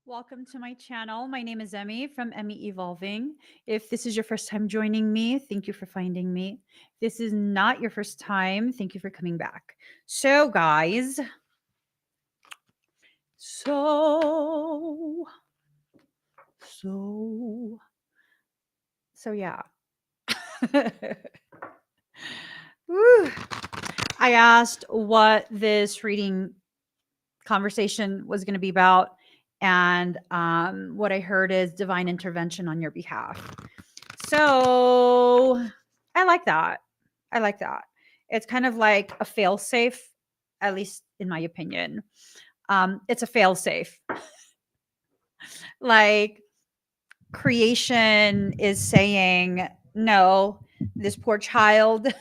Welcome to my channel. My name is Emmy from Emmy Evolving. If this is your first time joining me, thank you for finding me. If this is not your first time, thank you for coming back. So, guys, so, so, so, yeah. Woo. I asked what this reading conversation was going to be about, and what I heard is divine intervention on your behalf. So I like that. I like that. It's kind of like a fail safe, at least in my opinion. It's a fail safe. Like creation is saying, no, this poor child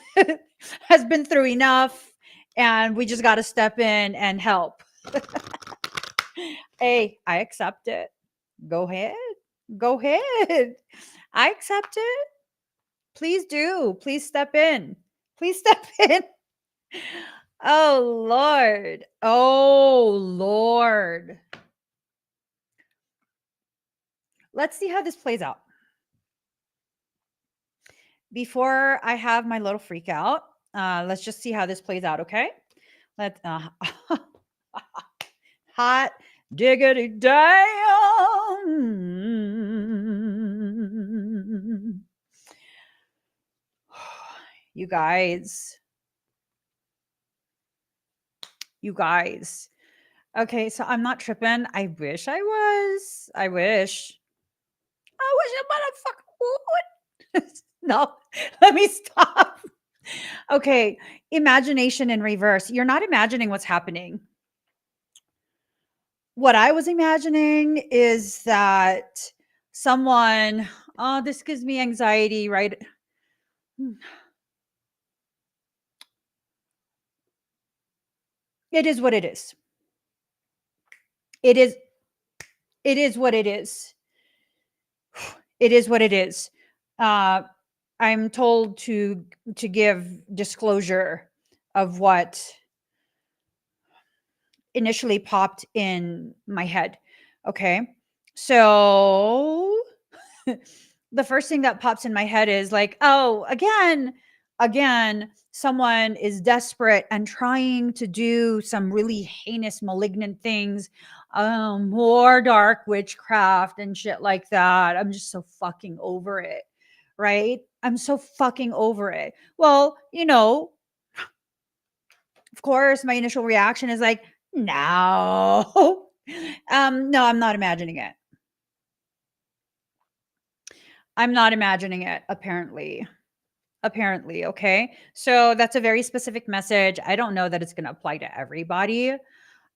has been through enough, and we just got to step in and help. Hey, I accept it. Go ahead. Go ahead. I accept it. Please do. Please step in. Please step in. Oh, Lord. Oh, Lord. Let's see how this plays out. Before I have my little freak out, let's just see how this plays out, okay? Let's hot diggity damn. You guys. You guys. Okay, so I'm not tripping. I wish I was. I wish a motherfucker would. No, let me stop. Okay, imagination in reverse. You're not imagining what's happening. What I was imagining is that someone, oh, this gives me anxiety, right? It is what it is. It is what it is. It is what it is. I'm told to give disclosure of what initially popped in my head. Okay. So the first thing that pops in my head is like, oh, again, someone is desperate and trying to do some really heinous, malignant things, more dark witchcraft and shit like that. I'm just so fucking over it. Right? I'm so fucking over it. Well, of course, my initial reaction is like, no. No, I'm not imagining it. I'm not imagining it, apparently. Apparently, okay? So that's a very specific message. I don't know that it's going to apply to everybody.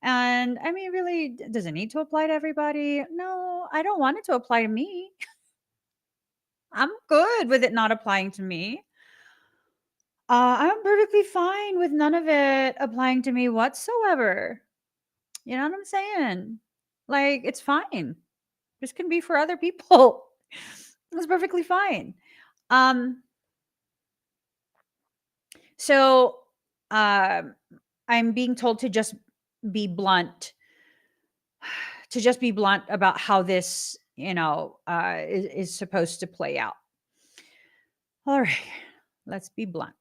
And I mean, really, does it need to apply to everybody? No, I don't want it to apply to me. I'm good with it not applying to me. I'm perfectly fine with none of it applying to me whatsoever. You know what I'm saying? Like, it's fine. This can be for other people. It's perfectly fine. So I'm being told to just be blunt, about how this, is supposed to play out. All right, let's be blunt.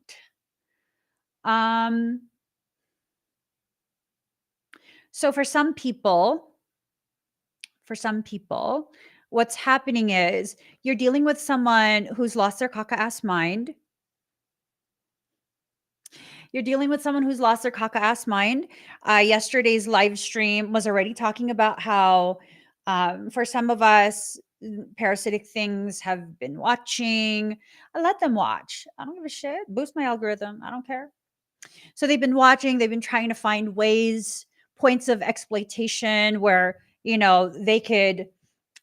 So for some people, what's happening is you're dealing with someone who's lost their caca ass mind. You're dealing with someone who's lost their caca ass mind. Yesterday's live stream was already talking about how, for some of us, parasitic things have been watching. I let them watch. I don't give a shit. Boost my algorithm. I don't care. So they've been watching. They've been trying to find ways, points of exploitation where they could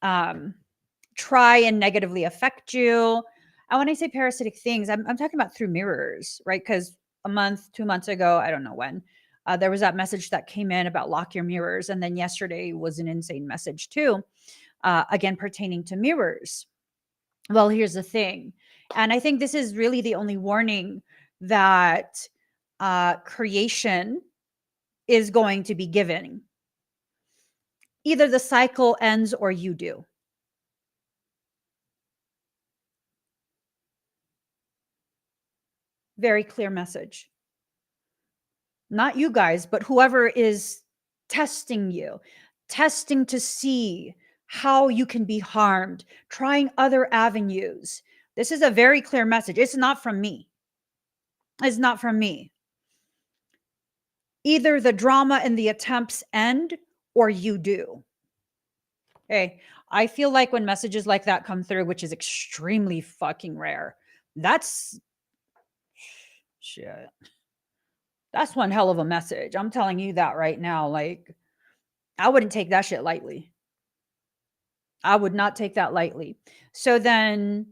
try and negatively affect you. And when I say parasitic things, I'm talking about through mirrors, right? Because a month, 2 months ago, I don't know when, there was that message that came in about lock your mirrors. And then yesterday was an insane message too, again, pertaining to mirrors. Well, here's the thing. And I think this is really the only warning that creation is going to be given. Either the cycle ends or you do. Very clear message. Not you guys, but whoever is testing you, testing to see how you can be harmed, trying other avenues. This is a very clear message. It's not from me. It's not from me. Either the drama and the attempts end or you do. Hey, I feel like when messages like that come through, which is extremely fucking rare, that's shit. That's one hell of a message. I'm telling you that right now. Like, I wouldn't take that shit lightly. I would not take that lightly. So then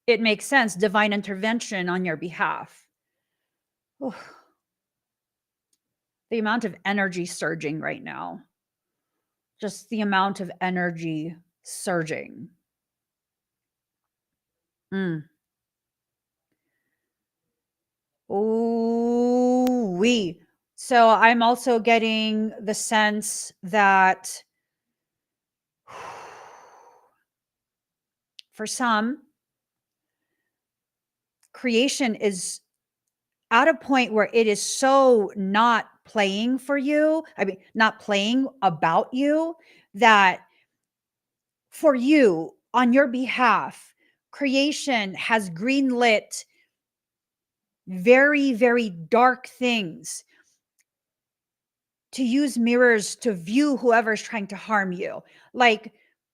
it makes sense. Divine intervention on your behalf. Oof. The amount of energy surging right now. Just the amount of energy surging. Ooh, wee. So I'm also getting the sense that for some, creation is at a point where it is so not playing for you. I mean, not playing about you, that for you, on your behalf, creation has greenlit very, very dark things to use mirrors to view whoever's trying to harm you. Like,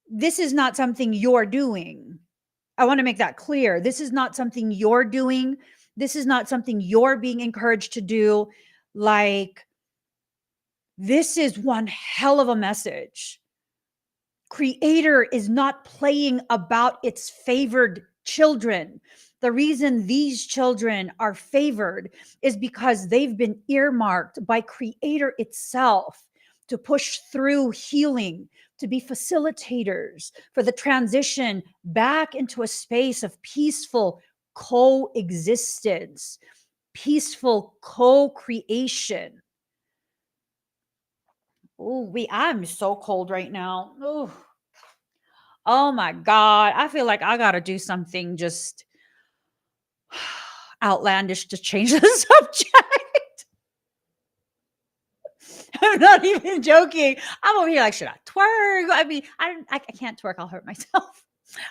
this is not something you're doing. I want to make that clear. This is not something you're doing. This is not something you're being encouraged to do. Like, this is one hell of a message. Creator is not playing about its favored children. The reason these children are favored is because they've been earmarked by Creator itself to push through healing, to be facilitators for the transition back into a space of peaceful coexistence, peaceful co-creation. Oh, I'm so cold right now. Ooh. Oh my God. I feel like I got to do something just outlandish to change the subject. I'm not even joking. I'm over here like, should I twerk? I mean, I can't twerk. I'll hurt myself.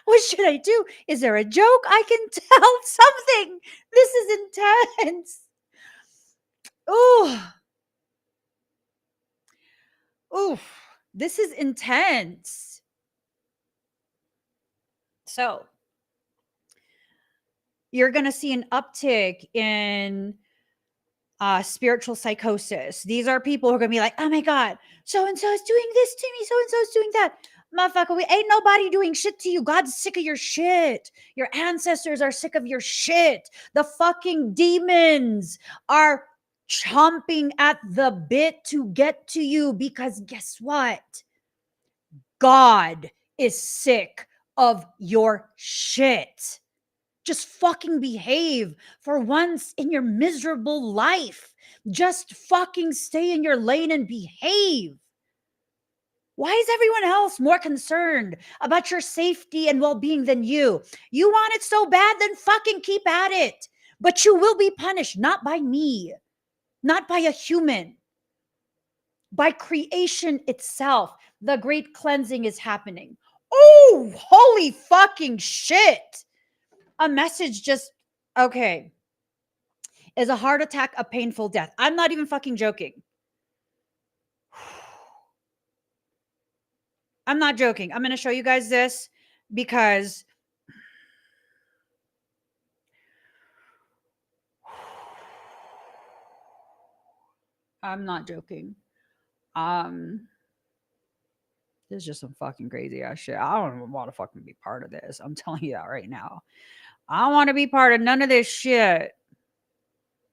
What should I do? Is there a joke I can tell? Something. This is intense. Ooh. Ooh. This is intense. So you're going to see an uptick in spiritual psychosis. These are people who are going to be like, oh my God, so and so is doing this to me, so and so is doing that. Motherfucker, we ain't nobody doing shit to you. God's sick of your shit. Your ancestors are sick of your shit. The fucking demons are chomping at the bit to get to you, because guess what? God is sick of your shit. Just fucking behave for once in your miserable life. Just fucking stay in your lane and behave. Why is everyone else more concerned about your safety and well-being than you? You want it so bad, then fucking keep at it. But you will be punished, not by me, not by a human, by creation itself. The great cleansing is happening. Oh, holy fucking shit. A message just, okay. Is a heart attack a painful death? I'm not even fucking joking. I'm not joking. I'm going to show you guys this because I'm not joking. This is just some fucking crazy ass shit. I don't even want to fucking be part of this. I'm telling you that right now. I don't want to be part of none of this shit.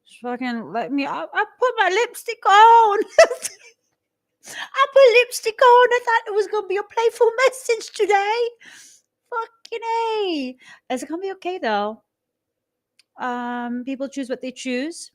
Just fucking let me. I put my lipstick on. I put lipstick on. I thought it was going to be a playful message today. Fucking A. It's going to be okay though. People choose what they choose.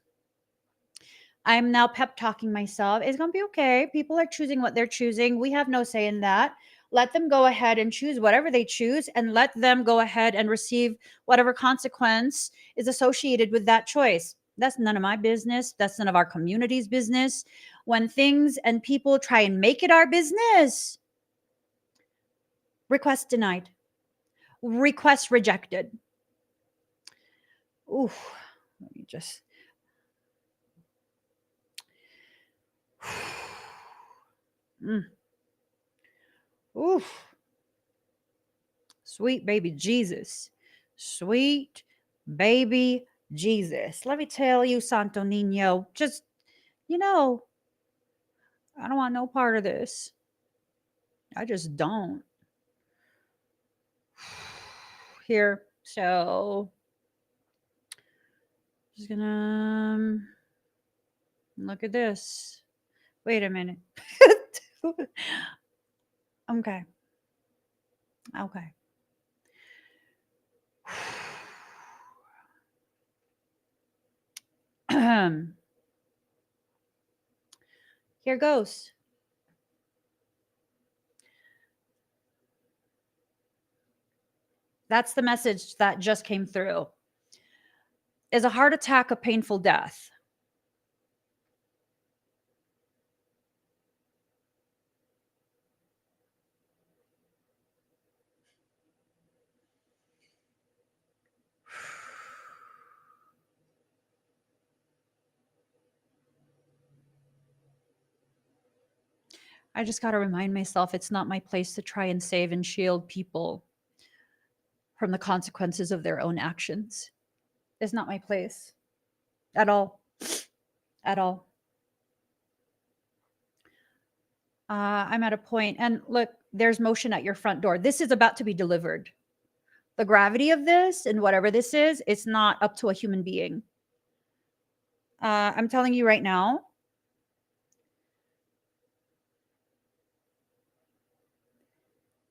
I'm now pep talking myself. It's going to be okay. People are choosing what they're choosing. We have no say in that. Let them go ahead and choose whatever they choose, and let them go ahead and receive whatever consequence is associated with that choice. That's none of my business. That's none of our community's business. When things and people try and make it our business, request denied, request rejected. Ooh, let me just. Mm. Oof. Sweet baby Jesus. Sweet baby Jesus. Let me tell you, Santo Nino, just, I don't want no part of this. I just don't. Here. So, just gonna look at this. Wait a minute. Okay. Okay. Here goes. That's the message that just came through. Is a heart attack a painful death? I just got to remind myself it's not my place to try and save and shield people from the consequences of their own actions. It's not my place at all. At all. I'm at a point, and look, there's motion at your front door. This is about to be delivered. The gravity of this and whatever this is, it's not up to a human being. I'm telling you right now,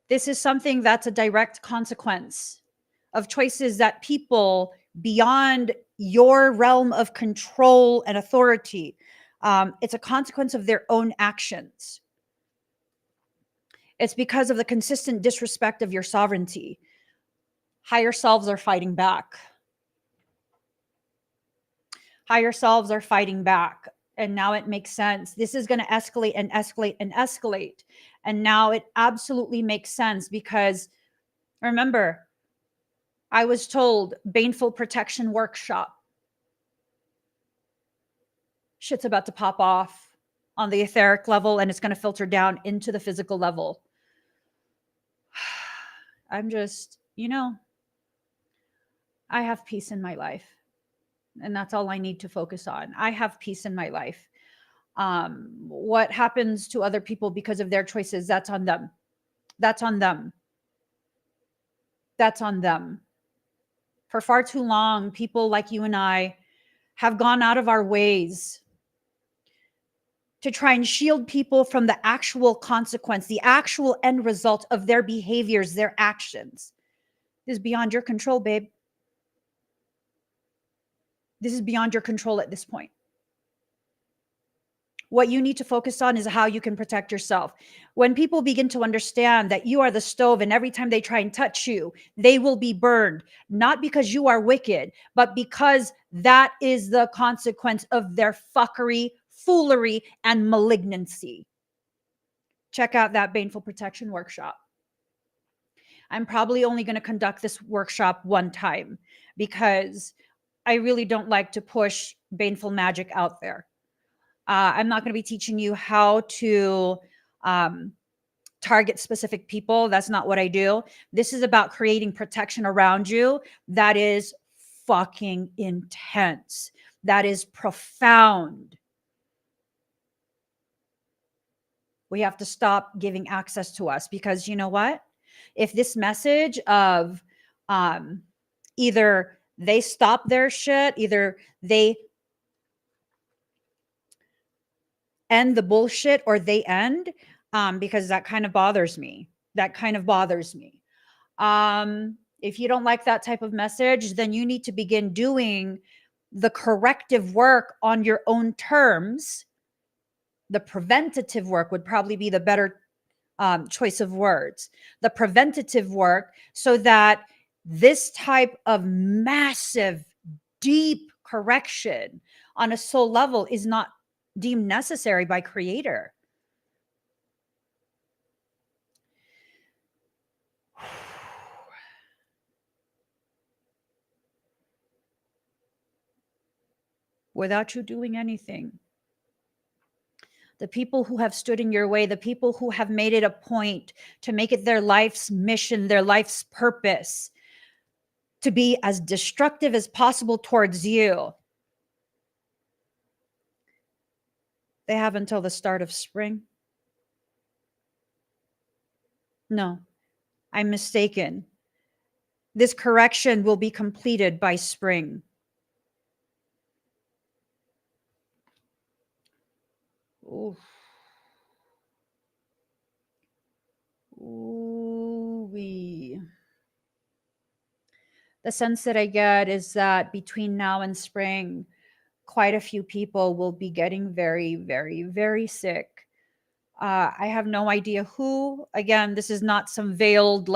this is something that's a direct consequence of choices that people beyond your realm of control and authority, it's a consequence of their own actions. It's because of the consistent disrespect of your sovereignty. Higher selves are fighting back. Higher selves are fighting back. And now it makes sense. This is going to escalate and escalate and escalate. And now it absolutely makes sense because remember, I was told baneful protection workshop. Shit's about to pop off on the etheric level and it's going to filter down into the physical level. I'm just, I have peace in my life. And that's all I need to focus on. I have peace in my life. What happens to other people because of their choices, that's on them. That's on them. That's on them. For far too long, people like you and I have gone out of our ways to try and shield people from the actual consequence, the actual end result of their behaviors, their actions. This is beyond your control, babe. This is beyond your control at this point. What you need to focus on is how you can protect yourself. When people begin to understand that you are the stove and every time they try and touch you, they will be burned, not because you are wicked, but because that is the consequence of their fuckery, foolery, and malignancy. Check out that baneful protection workshop. I'm probably only going to conduct this workshop one time because I really don't like to push baneful magic out there. I'm not going to be teaching you how to target specific people. That's not what I do. This is about creating protection around you that is fucking intense, that is profound. We have to stop giving access to us because you know what? If this message of either they stop their shit, either they end the bullshit or they end, because that kind of bothers me. That kind of bothers me. If you don't like that type of message, then you need to begin doing the corrective work on your own terms. The preventative work would probably be the better choice of words. The preventative work, so that this type of massive, deep correction on a soul level is not deemed necessary by Creator. Without you doing anything. The people who have stood in your way, the people who have made it a point to make it their life's mission, their life's purpose, to be as destructive as possible towards you, they have until the start of spring. No, I'm mistaken. This correction will be completed by spring. Ooh. Ooh-wee. The sense that I get is that between now and spring, quite a few people will be getting very, very, very sick. I have no idea who. Again, this is not some veiled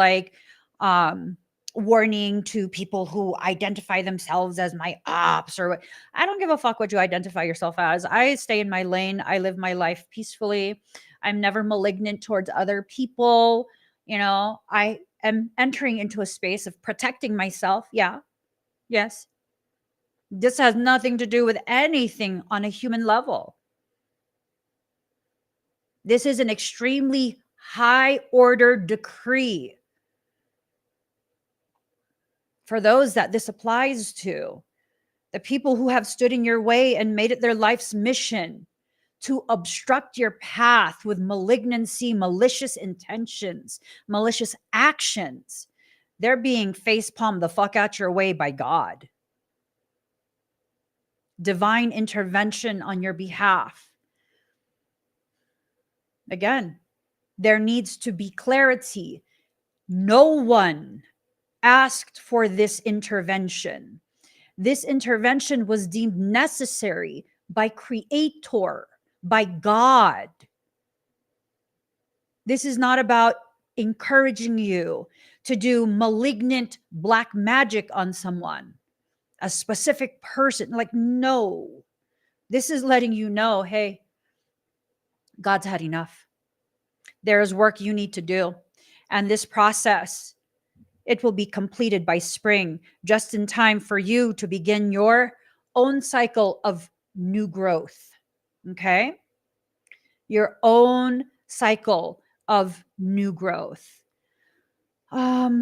um, warning to people who identify themselves as my ops or what. I don't give a fuck what you identify yourself as. I stay in my lane. I live my life peacefully. I'm never malignant towards other people. I am entering into a space of protecting myself. Yeah. Yes. This has nothing to do with anything on a human level. This is an extremely high order decree for those that this applies to. The people who have stood in your way and made it their life's mission to obstruct your path with malignancy, malicious intentions, malicious actions. They're being facepalmed the fuck out your way by God. Divine intervention on your behalf. Again, there needs to be clarity. No one asked for this intervention. This intervention was deemed necessary by Creator, by God. This is not about encouraging you to do malignant black magic on someone, a specific person. Like, no. This is letting you know, hey, God's had enough. There is work you need to do. And this process, it will be completed by spring, just in time for you to begin your own cycle of new growth. Okay? Your own cycle of new growth. Give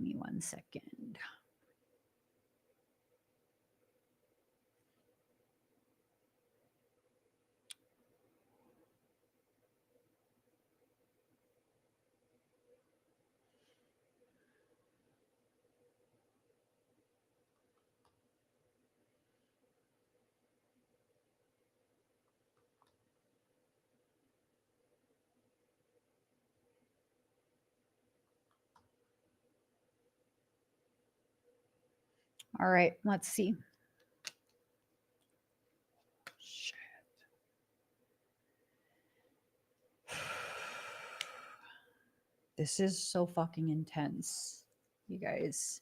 me 1 second. All right, let's see. Shit. This is so fucking intense, you guys.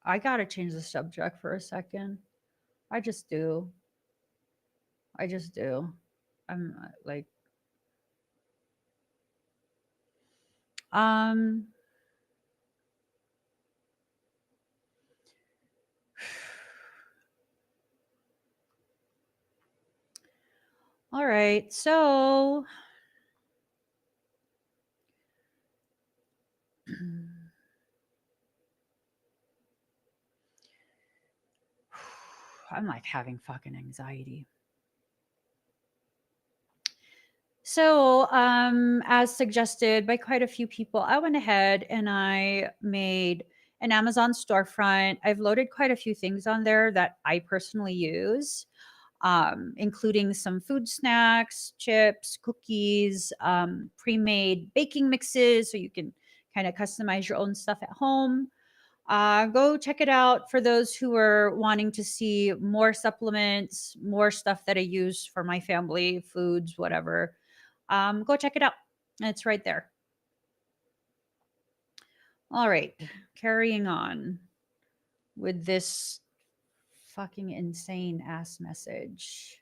I gotta change the subject for a second. I just do. I just do. I'm like, um, all right. So, I'm like having fucking anxiety. So, as suggested by quite a few people, I went ahead and I made an Amazon storefront. I've loaded quite a few things on there that I personally use. including some food snacks, chips, cookies, pre-made baking mixes, so you can kind of customize your own stuff at home. Go check it out for those who are wanting to see more supplements, more stuff that I use for my family, foods, whatever. Go check it out. It's right there. All right, carrying on with this fucking insane ass message.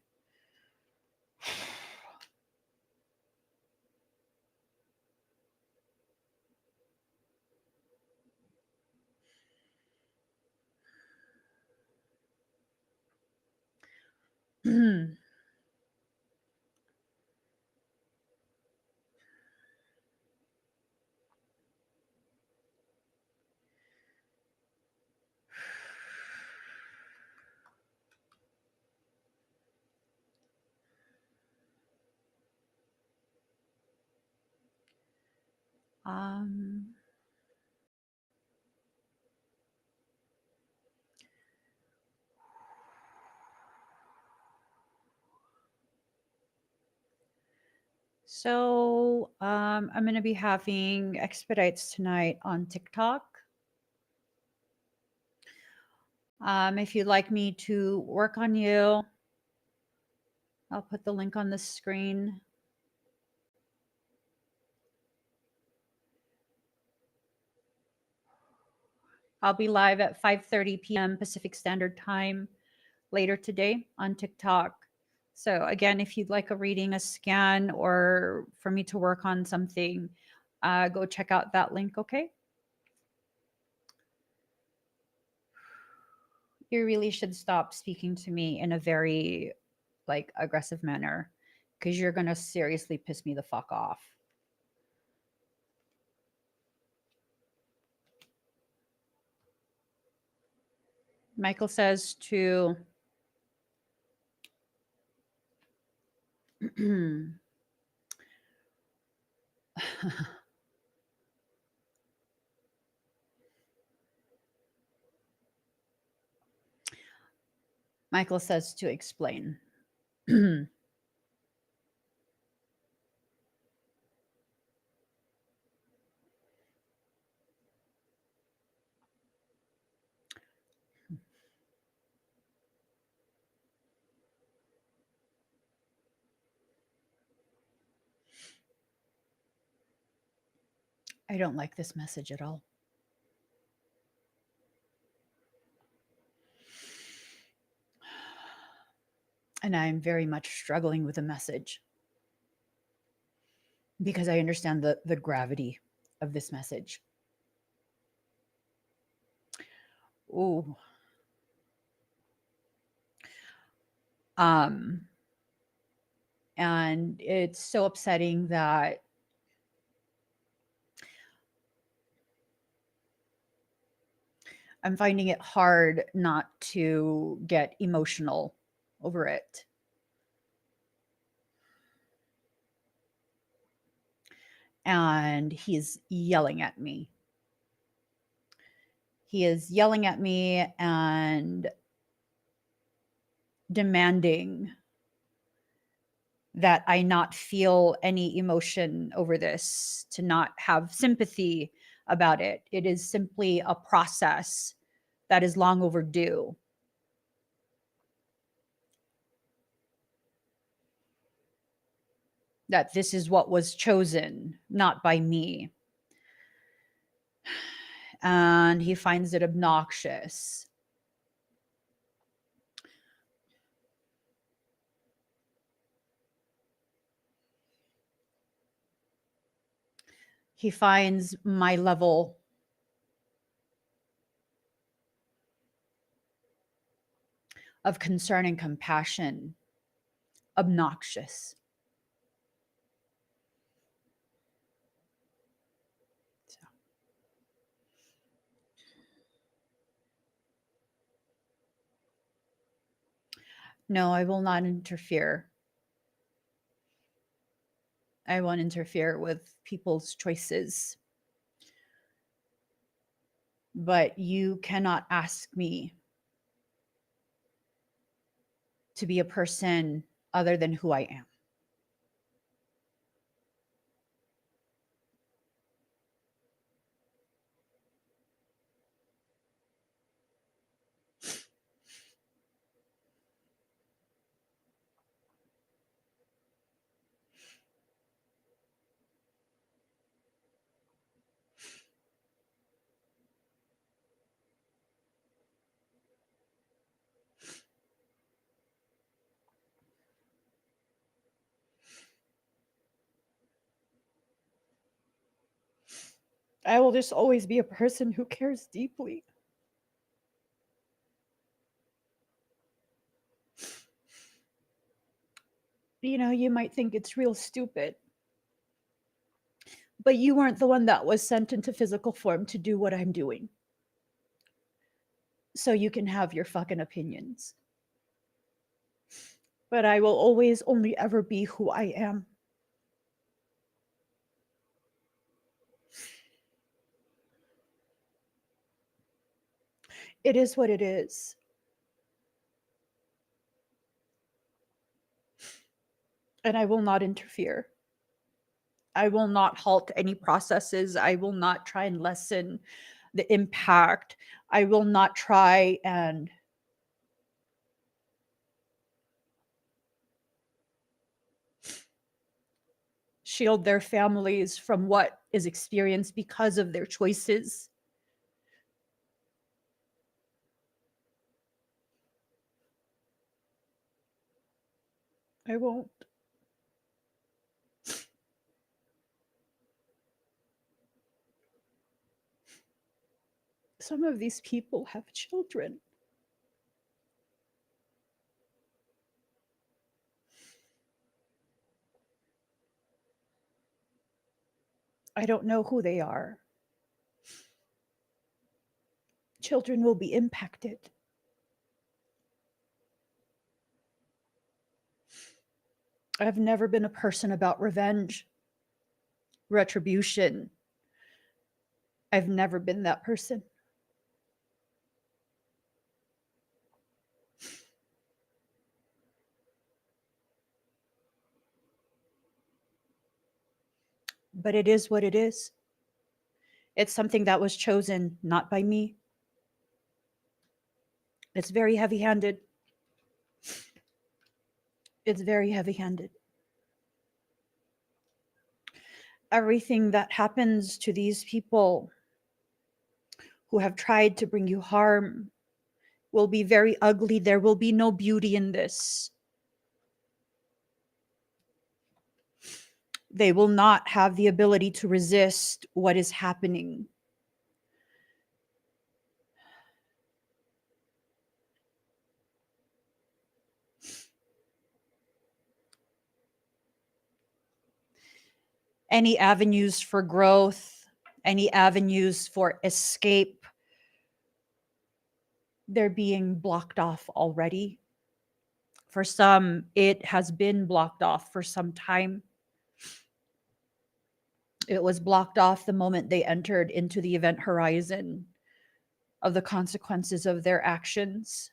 um So I'm going to be having expedites tonight on TikTok. If you'd like me to work on you, I'll put the link on the screen. I'll be live at 5:30 p.m. Pacific Standard Time later today on TikTok. So again, if you'd like a reading, a scan, or for me to work on something, go check out that link, okay? You really should stop speaking to me in a very like aggressive manner, because you're gonna seriously piss me the fuck off. Michael says to Michael says to explain. I don't like this message at all. And I'm very much struggling with the message because I understand the gravity of this message. Ooh. And it's so upsetting that I'm finding it hard not to get emotional over it. And he's yelling at me. He is yelling at me and demanding that I not feel any emotion over this, to not have sympathy about it. It is simply a process that is long overdue. That this is what was chosen, not by me. And he finds it obnoxious. He finds my level of concern and compassion obnoxious. So. No, I will not interfere. I won't interfere with people's choices. But you cannot ask me to be a person other than who I am. I will just always be a person who cares deeply. You know, you might think it's real stupid, but you weren't the one that was sent into physical form to do what I'm doing. So you can have your fucking opinions. But I will always only ever be who I am. It is what it is. And I will not interfere. I will not halt any processes. I will not try and lessen the impact. I will not try and shield their families from what is experienced because of their choices. I won't. Some of these people have children. I don't know who they are. Children will be impacted. I've never been a person about revenge, retribution. I've never been that person. But it is what it is. It's something that was chosen not by me. It's very heavy handed. It's very heavy handed. Everything that happens to these people who have tried to bring you harm will be very ugly. There will be no beauty in this. They will not have the ability to resist what is happening. Any avenues for growth, any avenues for escape, they're being blocked off already. For some, it has been blocked off for some time. It was blocked off the moment they entered into the event horizon of the consequences of their actions.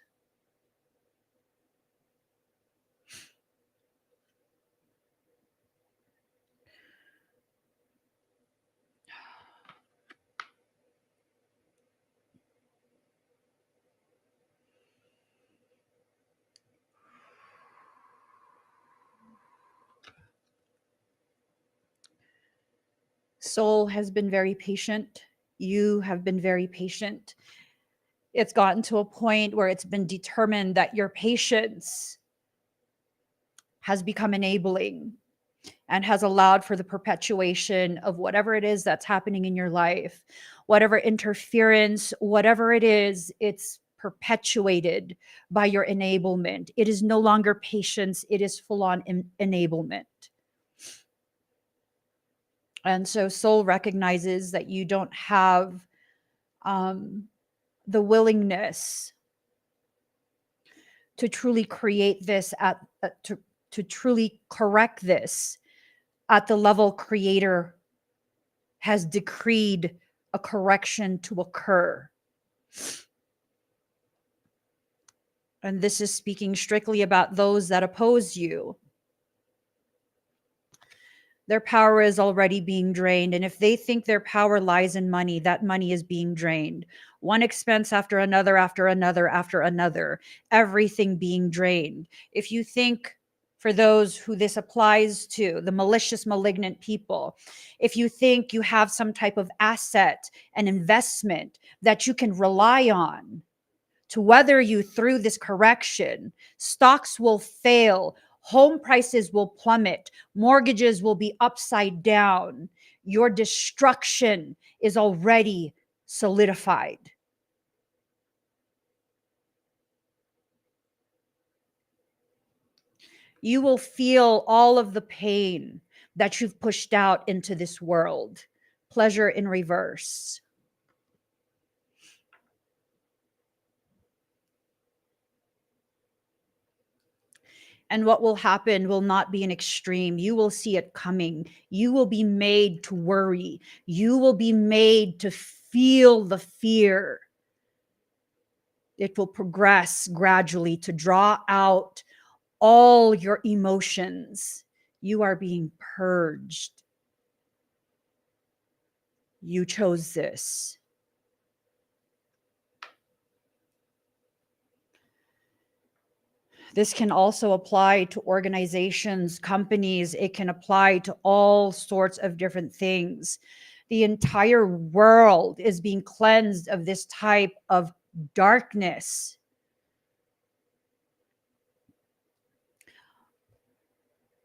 Soul has been very patient. You have been very patient. It's gotten to a point where it's been determined that your patience has become enabling and has allowed for the perpetuation of whatever it is that's happening in your life, whatever interference, whatever it is, it's perpetuated by your enablement. It is no longer patience, it is full on enablement. And so soul recognizes that you don't have the willingness to truly create this to truly correct this at the level creator has decreed a correction to occur. And this is speaking strictly about those that oppose you. Their power is already being drained. And if they think their power lies in money, that money is being drained. One expense after another, after another, after another, everything being drained. If you think, for those who this applies to, the malicious, malignant people, if you think you have some type of asset and investment that you can rely on to weather you through this correction, stocks will fail, home prices will plummet, mortgages will be upside down. Your destruction is already solidified. You will feel all of the pain that you've pushed out into this world. Pleasure in reverse. And what will happen will not be an extreme. You will see it coming. You will be made to worry. You will be made to feel the fear. It will progress gradually to draw out all your emotions. You are being purged. You chose this. This can also apply to organizations, companies. It can apply to all sorts of different things. The entire world is being cleansed of this type of darkness.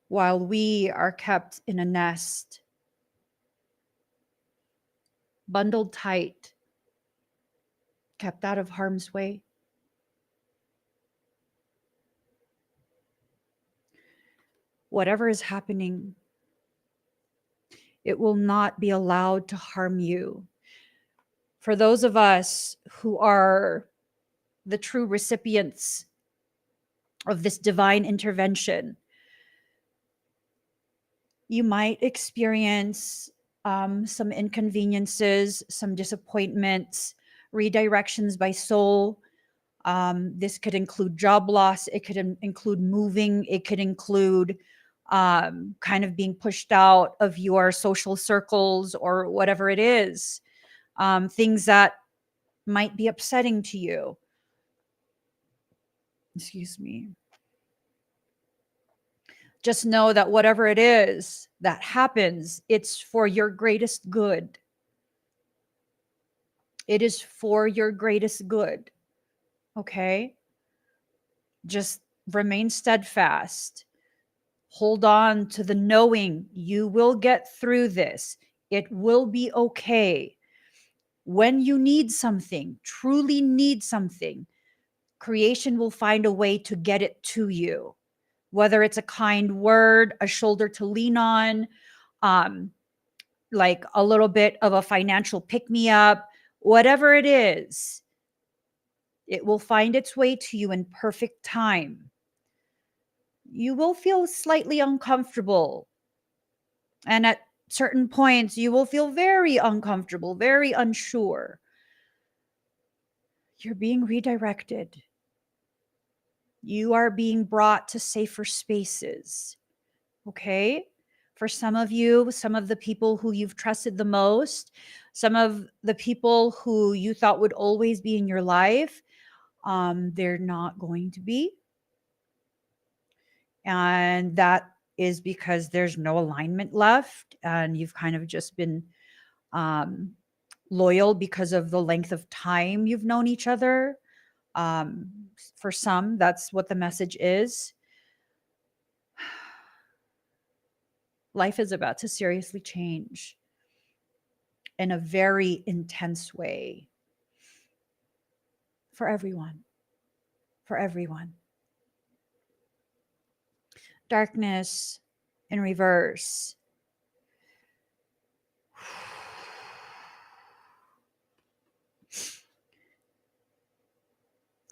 While we are kept in a nest, bundled tight, kept out of harm's way. Whatever is happening, it will not be allowed to harm you. For those of us who are the true recipients of this divine intervention, you might experience some inconveniences, some disappointments, redirections by soul. This could include job loss. It could include moving. It could include kind of being pushed out of your social circles or whatever it is. Things that might be upsetting to you. Excuse me. Just know that whatever it is that happens, it's for your greatest good. It is for your greatest good. Okay? Just remain steadfast. Hold on to the knowing you will get through this. It will be okay. When you need something, truly need something, creation will find a way to get it to you. Whether it's a kind word, a shoulder to lean on, like a little bit of a financial pick me up, whatever it is, it will find its way to you in perfect time. You will feel slightly uncomfortable. And at certain points, you will feel very uncomfortable, very unsure. You're being redirected. You are being brought to safer spaces. Okay? For some of you, some of the people who you've trusted the most, some of the people who you thought would always be in your life, they're not going to be. And that is because there's no alignment left, and you've kind of just been loyal because of the length of time you've known each other. For some, that's what the message is. Life is about to seriously change in a very intense way for everyone. For everyone. Darkness in reverse.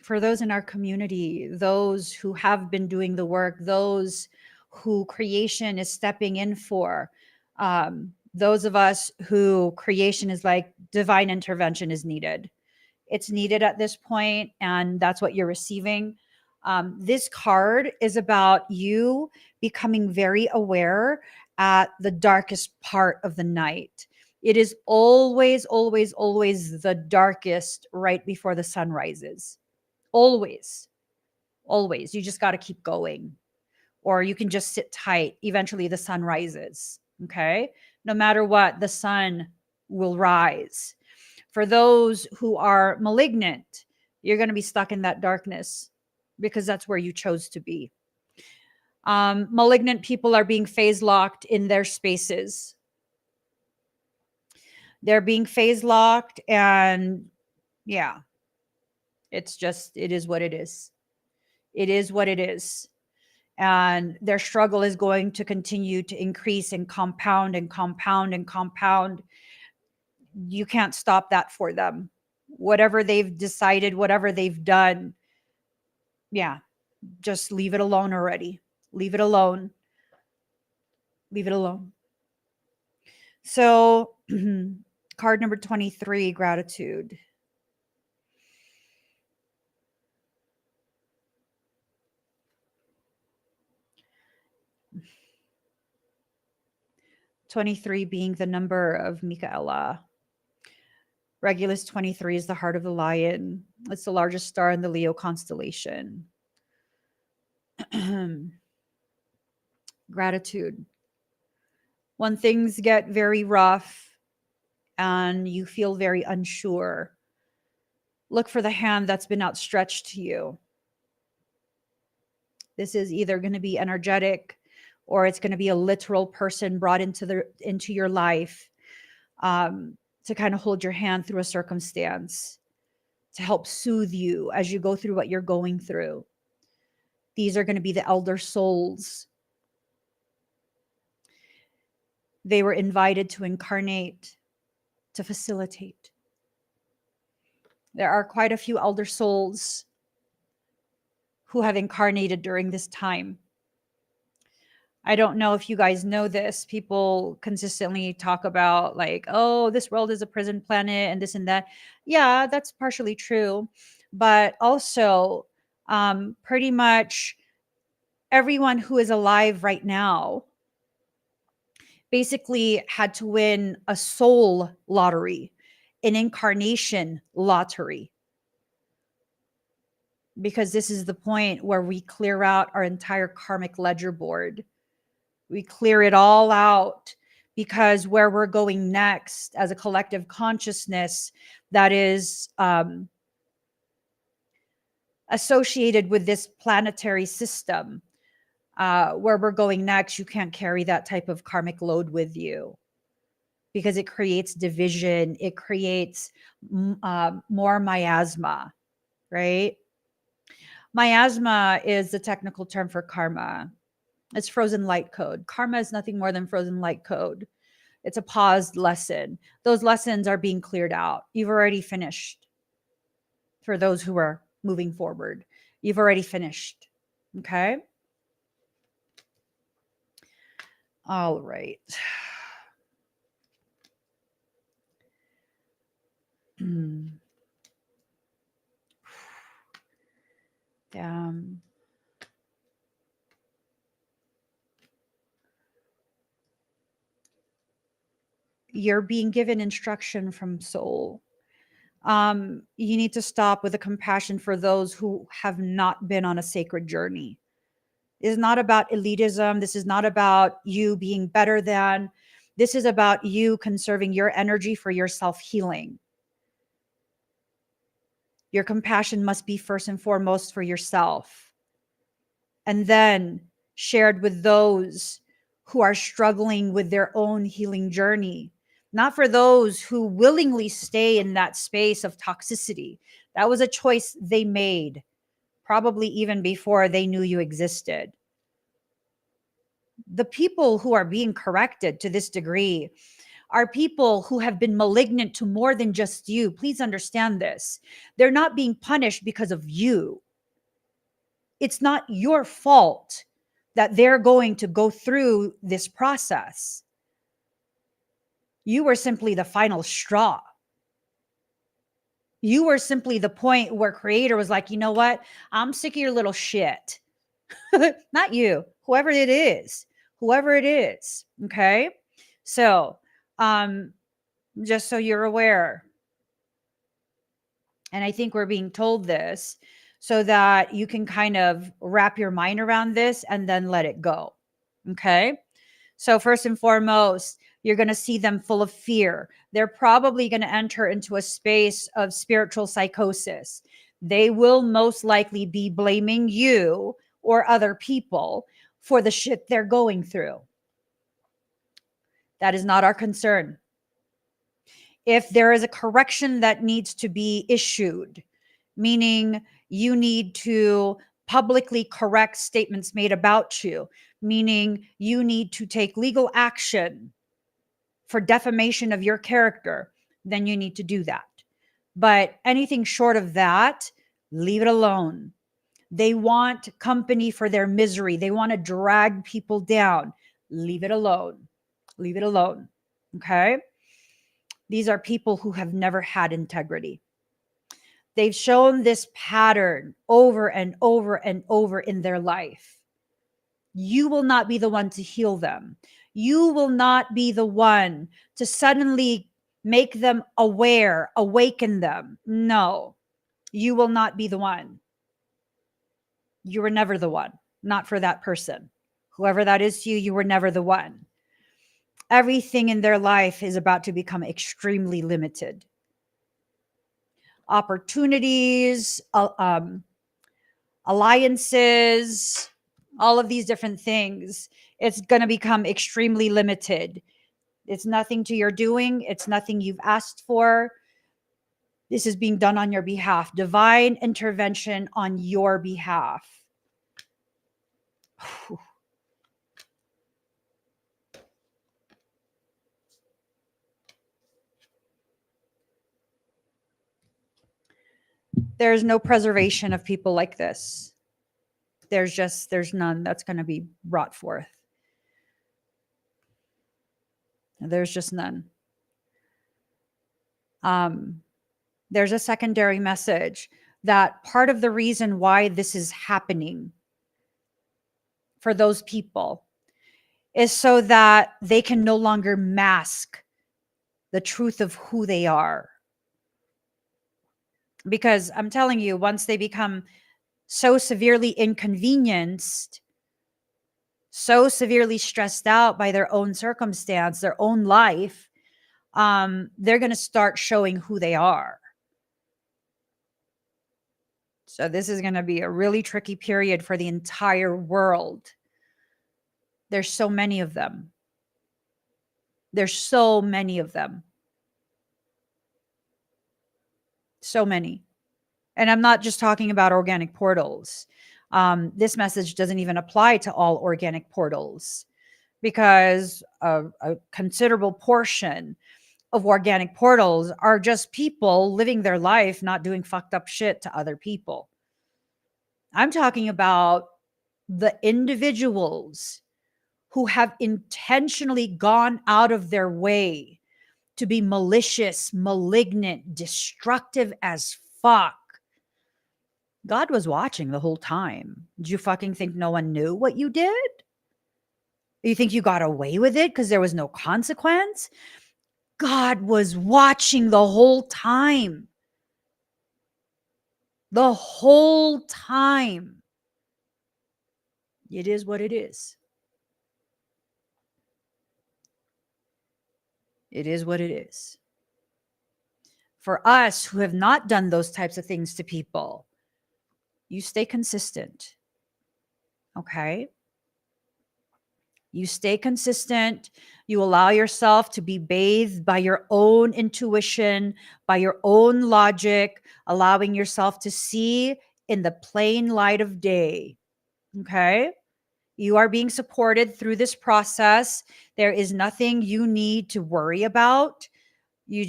For those in our community, those who have been doing the work, those who creation is stepping in for, those of us who creation is like divine intervention is needed. It's needed at this point, and that's what you're receiving. This card is about you becoming very aware at the darkest part of the night. It is always, always, always the darkest right before the sun rises. Always, always. You just got to keep going, or you can just sit tight. Eventually, the sun rises. Okay. No matter what, the sun will rise. For those who are malignant, you're going to be stuck in that darkness because that's where you chose to be. Malignant people are being phase locked in their spaces. They're being phase locked, and yeah, it is what it is. It is what it is. And their struggle is going to continue to increase and compound and compound and compound. You can't stop that for them. Whatever they've decided, whatever they've done, yeah, just leave it alone already. Leave it alone. Leave it alone. So, card number 23, gratitude. '23 being the number of Michaela. Regulus 23 is the heart of the lion. It's the largest star in the Leo constellation. Gratitude. When things get very rough and you feel very unsure, look for the hand that's been outstretched to you. This is either going to be energetic, or it's going to be a literal person brought into your life, to kind of hold your hand through a circumstance, to help soothe you as you go through what you're going through. These are going to be the elder souls. They were invited to incarnate, to facilitate. There are quite a few elder souls who have incarnated during this time. I don't know if you guys know this. People consistently talk about, like, oh, this world is a prison planet and this and that. Yeah, that's partially true. But also, pretty much everyone who is alive right now basically had to win a soul lottery, an incarnation lottery. Because this is the point where we clear out our entire karmic ledger board. We clear it all out, because where we're going next as a collective consciousness that is associated with this planetary system, where we're going next, you can't carry that type of karmic load with you, because it creates division. It creates more miasma, right? Miasma is the technical term for karma. It's frozen light code. Karma is nothing more than frozen light code. It's a paused lesson. Those lessons are being cleared out. You've already finished. For those who are moving forward, you've already finished. Okay. All right. Damn. You're being given instruction from soul. You need to stop with the compassion for those who have not been on a sacred journey. It's not about elitism. This is not about you being better than. This is about you conserving your energy for your self-healing. Your compassion must be first and foremost for yourself, and then shared with those who are struggling with their own healing journey. Not for those who willingly stay in that space of toxicity. That was a choice they made, probably even before they knew you existed. The people who are being corrected to this degree are people who have been malignant to more than just you. Please understand this. They're not being punished because of you. It's not your fault that they're going to go through this process. You were simply the final straw. You were simply the point where creator was like, you know what? I'm sick of your little shit. Not you, whoever it is, whoever it is. Okay. So, just so you're aware, and I think we're being told this so that you can kind of wrap your mind around this and then let it go. Okay. So, first and foremost, you're going to see them full of fear. They're probably going to enter into a space of spiritual psychosis. They will most likely be blaming you or other people for the shit they're going through. That is not our concern. If there is a correction that needs to be issued, meaning you need to publicly correct statements made about you, meaning you need to take legal action for defamation of your character, then you need to do that. But anything short of that, leave it alone. They want company for their misery. They want to drag people down. Leave it alone. Leave it alone. Okay? These are people who have never had integrity. They've shown this pattern over and over and over in their life. You will not be the one to heal them. You will not be the one to suddenly make them aware, awaken them. No, you will not be the one. You were never the one, not for that person. Whoever that is to you, you were never the one. Everything in their life is about to become extremely limited. Opportunities, alliances, all of these different things, it's going to become extremely limited. It's nothing to your doing. It's nothing you've asked for. This is being done on your behalf. Divine intervention on your behalf. There's no preservation of people like this. There's none that's going to be brought forth. There's just none. There's a secondary message that part of the reason why this is happening for those people is so that they can no longer mask the truth of who they are. Because I'm telling you, once they become so severely inconvenienced, so severely stressed out by their own circumstance, their own life, they're going to start showing who they are. So this is going to be a really tricky period for the entire world. There's so many of them. There's so many of them. So many. And I'm not just talking about organic portals. This message doesn't even apply to all organic portals, because a considerable portion of organic portals are just people living their life, not doing fucked up shit to other people. I'm talking about the individuals who have intentionally gone out of their way to be malicious, malignant, destructive as fuck. God was watching the whole time. Did you fucking think no one knew what you did? You think you got away with it because there was no consequence? God was watching the whole time. The whole time. It is what it is. It is what it is. For us who have not done those types of things to people, you stay consistent. Okay? You stay consistent. You allow yourself to be bathed by your own intuition, by your own logic, allowing yourself to see in the plain light of day. Okay? You are being supported through this process. There is nothing you need to worry about. You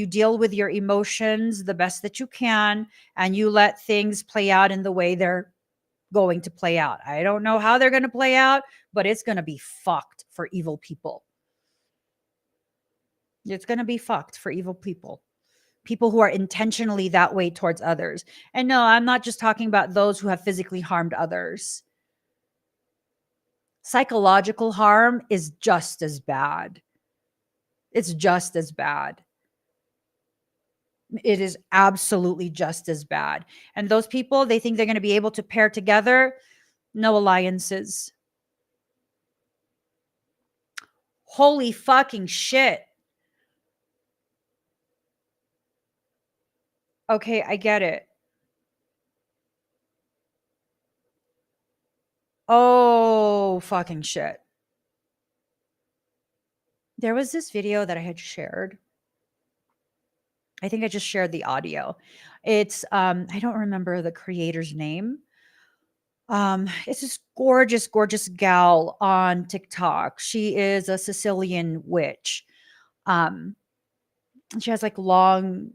deal with your emotions the best that you can, and you let things play out in the way they're going to play out. I don't know how they're going to play out, but it's going to be fucked for evil people. It's going to be fucked for evil people. people who are intentionally that way towards others. And no, I'm not just talking about those who have physically harmed others. Psychological harm is just as bad. It's just as bad. It is absolutely just as bad. And those people, they think they're going to be able to pair together. No alliances. Holy fucking shit. Okay, I get it. Oh, fucking shit. There was this video that I had shared. I think I just shared the audio. It's I don't remember the creator's name. It's this gorgeous, gorgeous gal on TikTok. She is a Sicilian witch. Um, she has like long,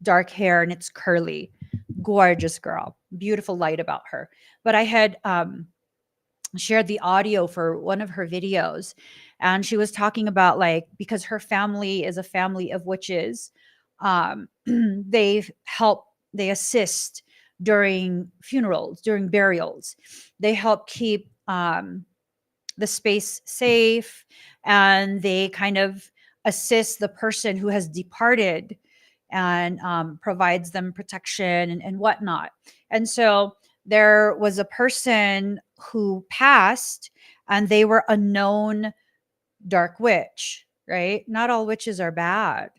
dark hair and it's curly. Gorgeous girl, beautiful light about her. But I had shared the audio for one of her videos, and she was talking about, like, because her family is a family of witches, they help, they assist during funerals, during burials. They help keep the space safe, and they kind of assist the person who has departed, and provides them protection and whatnot. And so there was a person who passed, and they were a known dark witch, right? Not all witches are bad.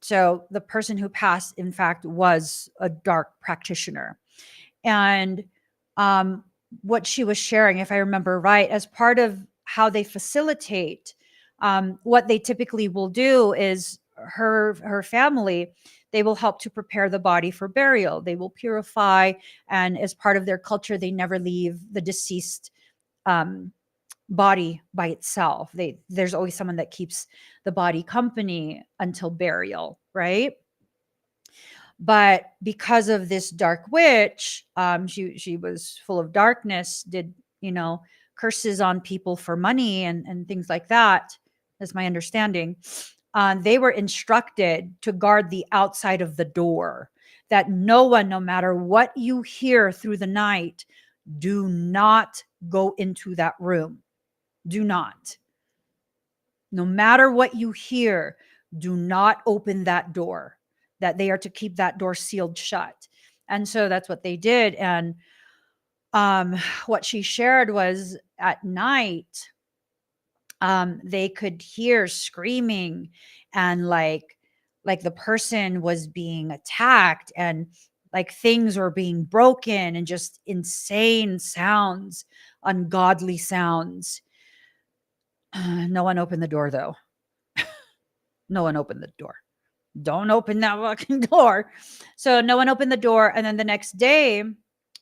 So the person who passed, in fact, was a dark practitioner. And um, what she was sharing, if I remember right, as part of how they facilitate, what they typically will do is her family, they will help to prepare the body for burial. They will purify, and as part of their culture, they never leave the deceased um, body by itself. There's always someone that keeps the body company until burial, right? But because of this dark witch, she was full of darkness, did, curses on people for money and things like that, is my understanding. They were instructed to guard the outside of the door, that no one, no matter what you hear through the night, do not go into that room. Do not. No matter what you hear, do not open that door, that they are to keep that door sealed shut. And so that's what they did. And what she shared was, at night, they could hear screaming, and like the person was being attacked, and like things were being broken, and just insane sounds, ungodly sounds. No one opened the door, though. No one opened the door. Don't open that fucking door. So no one opened the door. And then the next day,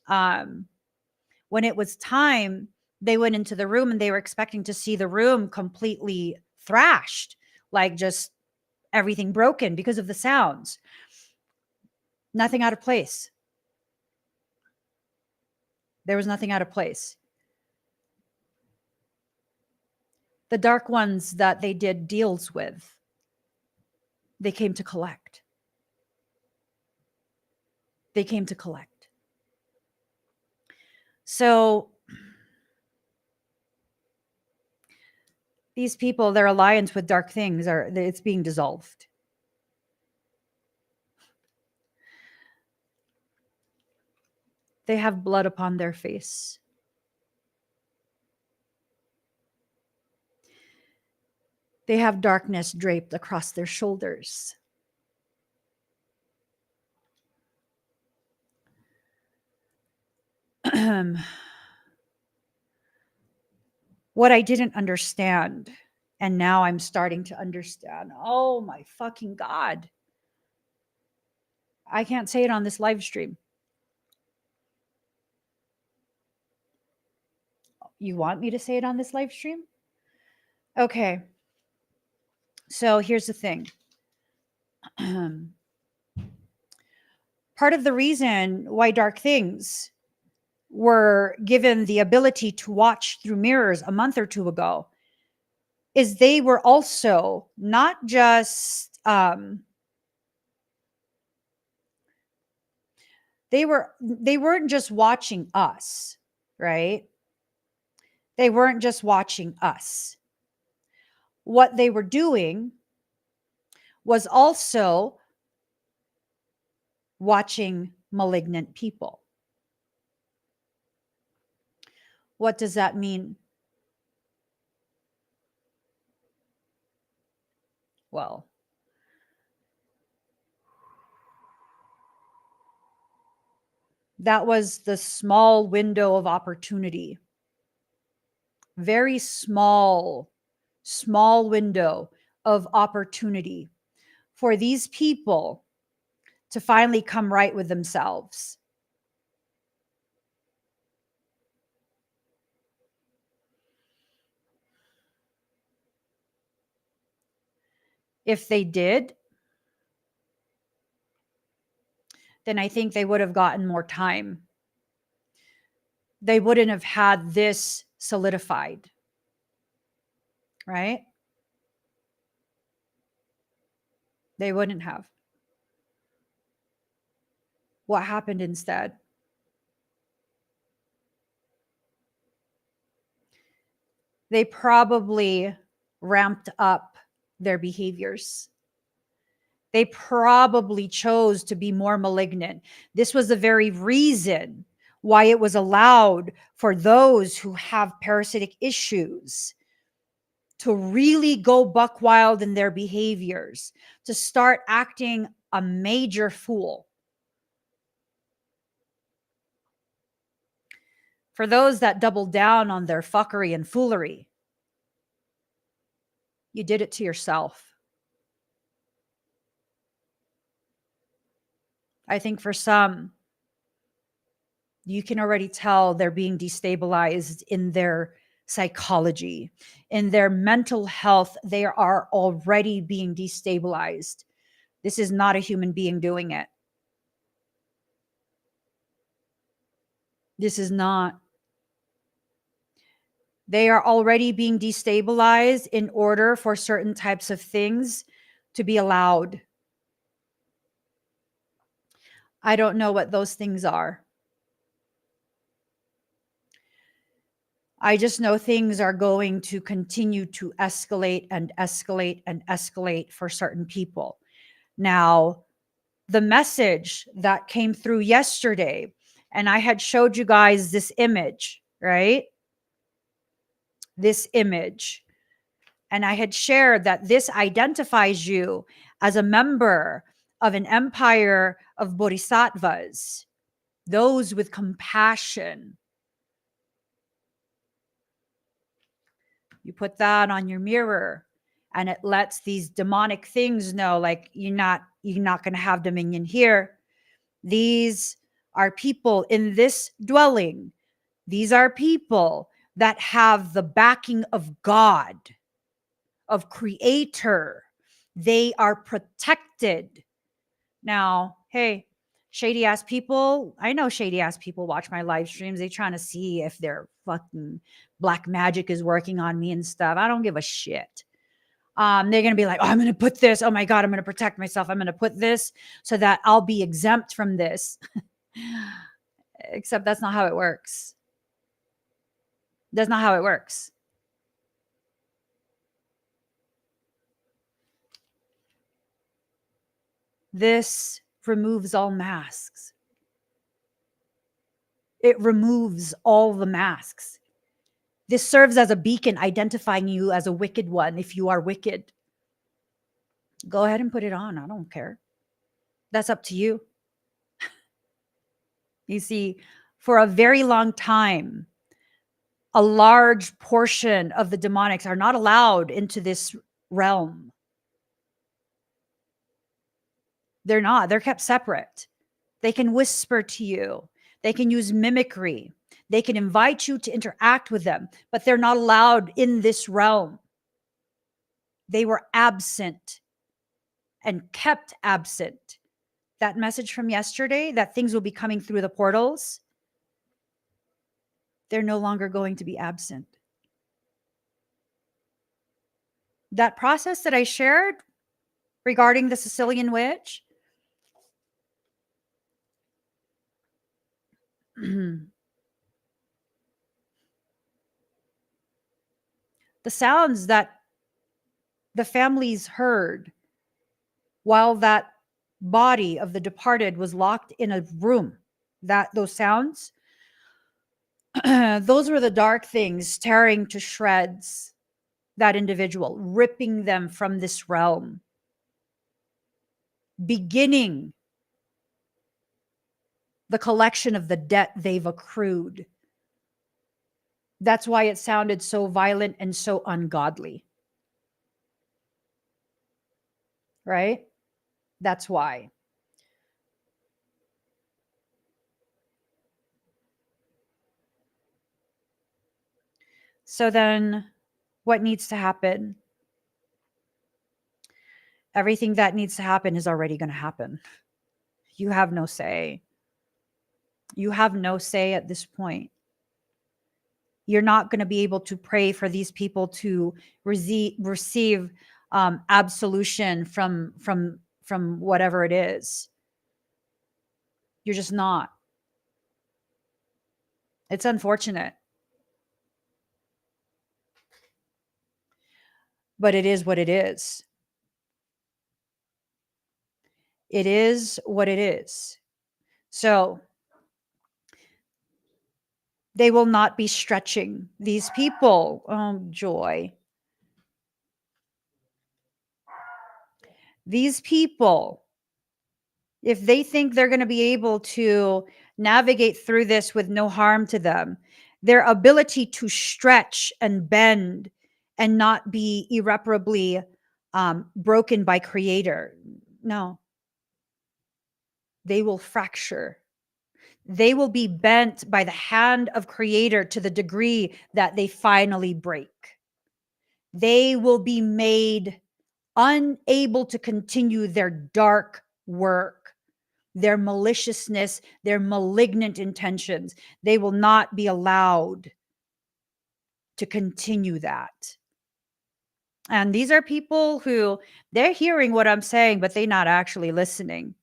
when it was time, they went into the room, and they were expecting to see the room completely thrashed, like just everything broken because of the sounds. Nothing out of place. There was nothing out of place. The dark ones that they did deals with, they came to collect. They came to collect. So these people, their alliance with dark things, it's being dissolved. They have blood upon their face. They have darkness draped across their shoulders. What I didn't understand, and now I'm starting to understand. Oh my fucking God. I can't say it on this live stream. You want me to say it on this live stream? Okay. So here's the thing. Part of the reason why dark things were given the ability to watch through mirrors a month or two ago is they were also not just They weren't just watching us, right? They weren't just watching us. What they were doing was also watching malignant people. What does that mean? Well, that was the small window of opportunity. Very small window of opportunity for these people to finally come right with themselves. If they did, then I think they would have gotten more time. They wouldn't have had this solidified, right? They wouldn't have. What happened instead? They probably ramped up their behaviors. They probably chose to be more malignant. This was the very reason why it was allowed for those who have parasitic issues to really go buck wild in their behaviors, to start acting a major fool. For those that doubled down on their fuckery and foolery, you did it to yourself. I think for some, you can already tell they're being destabilized in their psychology, in their mental health. They are already being destabilized. This is not a human being doing it. This is not. They are already being destabilized in order for certain types of things to be allowed. I don't know what those things are. I just know things are going to continue to escalate and escalate and escalate for certain people. Now, the message that came through yesterday, and I had showed you guys this image, right? This image. And I had shared that this identifies you as a member of an empire of bodhisattvas, those with compassion. You put that on your mirror and it lets these demonic things know, like, you're not going to have dominion here. These are people in this dwelling. These are people that have the backing of God, of Creator. They are protected. Now, hey, shady ass people, I know shady ass people watch my live streams. They trying to see if their fucking black magic is working on me and stuff. I don't give a shit. They're going to be like, oh, I'm going to put this. Oh my God, I'm going to protect myself. I'm going to put this so that I'll be exempt from this. Except that's not how it works. That's not how it works. This removes all masks. It removes all the masks. This serves as a beacon identifying you as a wicked one. If you are wicked, go ahead and put it on. I don't care. That's up to you. You see, for a very long time, a large portion of the demonics are not allowed into this realm. They're not. They're kept separate. They can whisper to you. They can use mimicry. They can invite you to interact with them, but they're not allowed in this realm. They were absent and kept absent. That message from yesterday, that things will be coming through the portals, they're no longer going to be absent. That process that I shared regarding the Sicilian witch, The sounds that the families heard while that body of the departed was locked in a room, that those sounds, those were the dark things tearing to shreds that individual, ripping them from this realm, beginning the collection of the debt they've accrued. That's why it sounded so violent and so ungodly. Right? That's why. So then what needs to happen? Everything that needs to happen is already going to happen. You have no say. You have no say at this point. You're not going to be able to pray for these people to receive absolution from whatever it is. You're just not. It's unfortunate, but it is what it is. It is what it is. So they will not be stretching these people. Oh, joy. These people, if they think they're going to be able to navigate through this with no harm to them, their ability to stretch and bend and not be irreparably broken by Creator, no, they will fracture. They will be bent by the hand of Creator to the degree that they finally break. They will be made unable to continue their dark work, their maliciousness, their malignant intentions. They will not be allowed to continue that. And these are people who they're hearing what I'm saying, but they're not actually listening.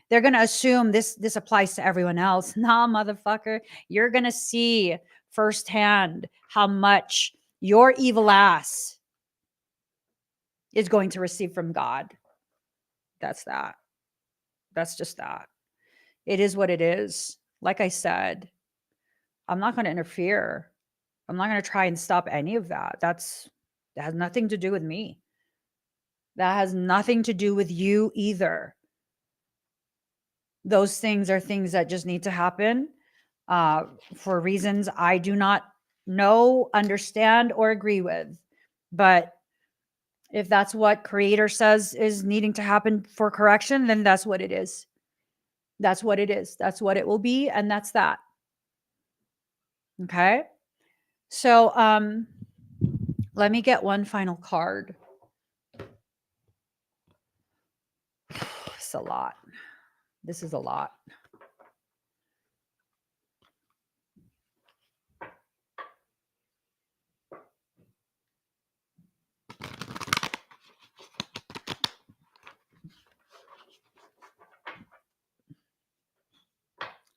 They're going to assume this applies to everyone else. Nah, motherfucker, you're going to see firsthand how much your evil ass is going to receive from God. That's that. That's just that. It is what it is. Like I said, I'm not going to interfere. I'm not going to try and stop any of that. That has nothing to do with me. That has nothing to do with you either. Those things are things that just need to happen for reasons I do not know, understand, or agree with. But if that's what Creator says is needing to happen for correction, then that's what it is. That's what it is. That's what it will be. And that's that. Okay. So let me get one final card. It's a lot. This is a lot.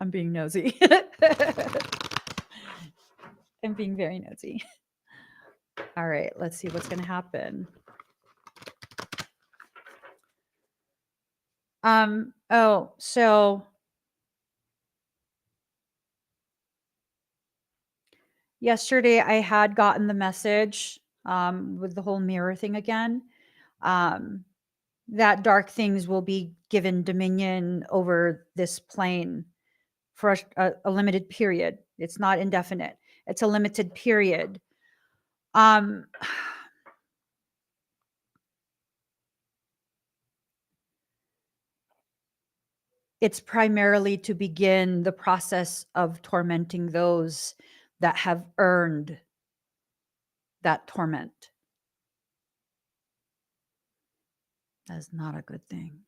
I'm being nosy. I'm being very nosy. All right, let's see what's going to happen. So yesterday I had gotten the message with the whole mirror thing again, that dark things will be given dominion over this plane for a limited period. It's not indefinite. It's a limited period. It's primarily to begin the process of tormenting those that have earned that torment. That is not a good thing.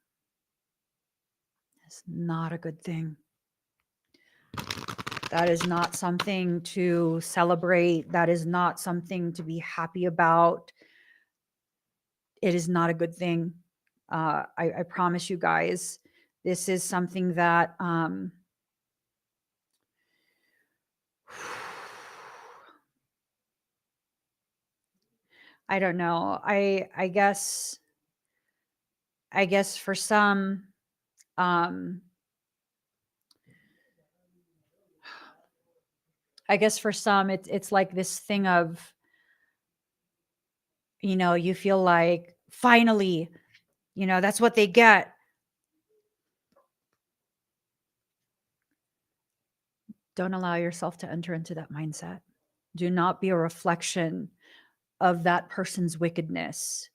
It's not a good thing. That is not something to celebrate. That is not something to be happy about. It is not a good thing. I promise you guys, this is something that I don't know. I guess for some, um it's like this thing of, you feel like finally, that's what they get. Don't allow yourself to enter into that mindset. Do not be a reflection of that person's wickedness.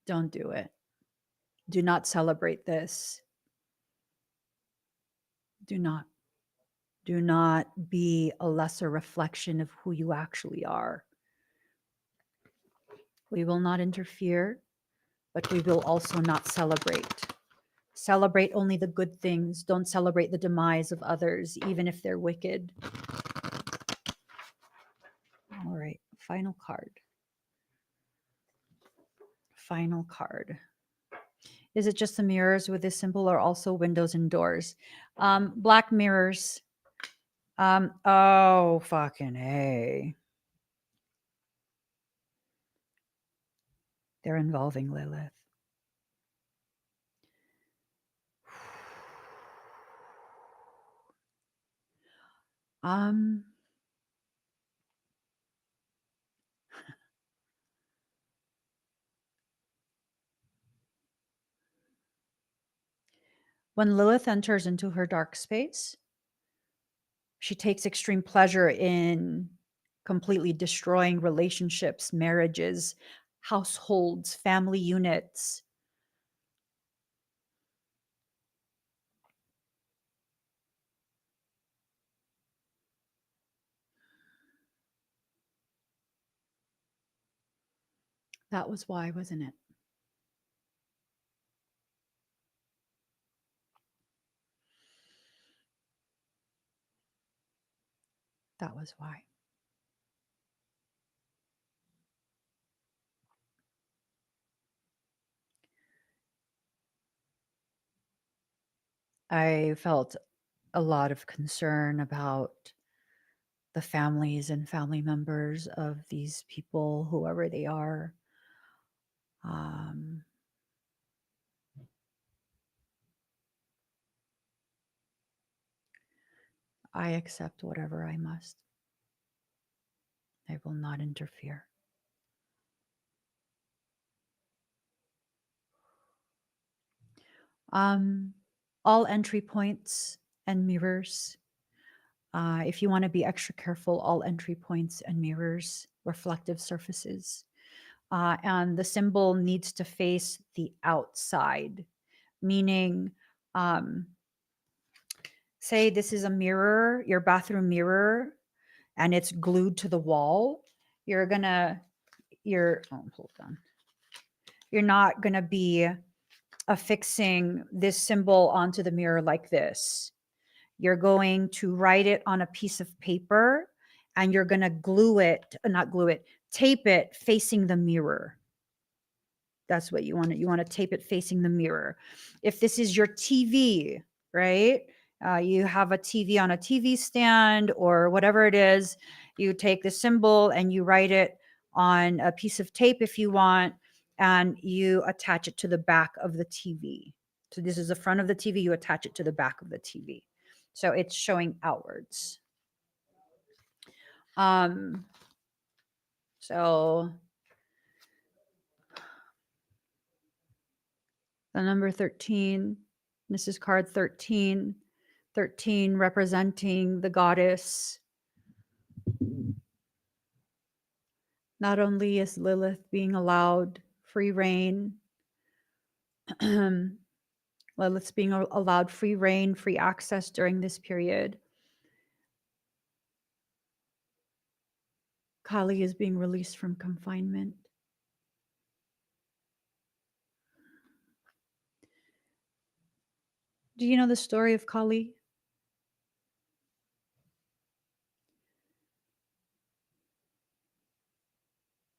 Don't do it. Do not celebrate this. Do not. Do not be a lesser reflection of who you actually are. We will not interfere, but we will also not celebrate. Celebrate only the good things. Don't celebrate the demise of others, even if they're wicked. All right, final card. Final card. Is it just the mirrors with this symbol or also windows and doors? Black mirrors. Oh, fucking A. They're involving Lilith. Um, when Lilith enters into her dark space, she takes extreme pleasure in completely destroying relationships, marriages, households, family units. That was why, wasn't it? That was why. I felt a lot of concern about the families and family members of these people, whoever they are. Um, I accept whatever I must. I will not interfere. Um, all entry points and mirrors. If you want to be extra careful, all entry points and mirrors, reflective surfaces. And the symbol needs to face the outside, meaning, um, say this is a mirror, your bathroom mirror, and it's glued to the wall. You're hold on. You're not gonna be affixing this symbol onto the mirror like this. You're going to write it on a piece of paper and you're going to not glue it, tape it facing the mirror. That's what you want to, tape it facing the mirror. If this is your TV, right? You have a TV on a TV stand or whatever it is, you take the symbol and you write it on a piece of tape if you want, and you attach it to the back of the TV. So this is the front of the TV, you attach it to the back of the TV. So it's showing outwards. So the number 13, this is card 13, 13 representing the goddess. Not only is Lilith being allowed free reign, Lilith's being allowed free reign, free access during this period. Kali is being released from confinement. Do you know the story of Kali?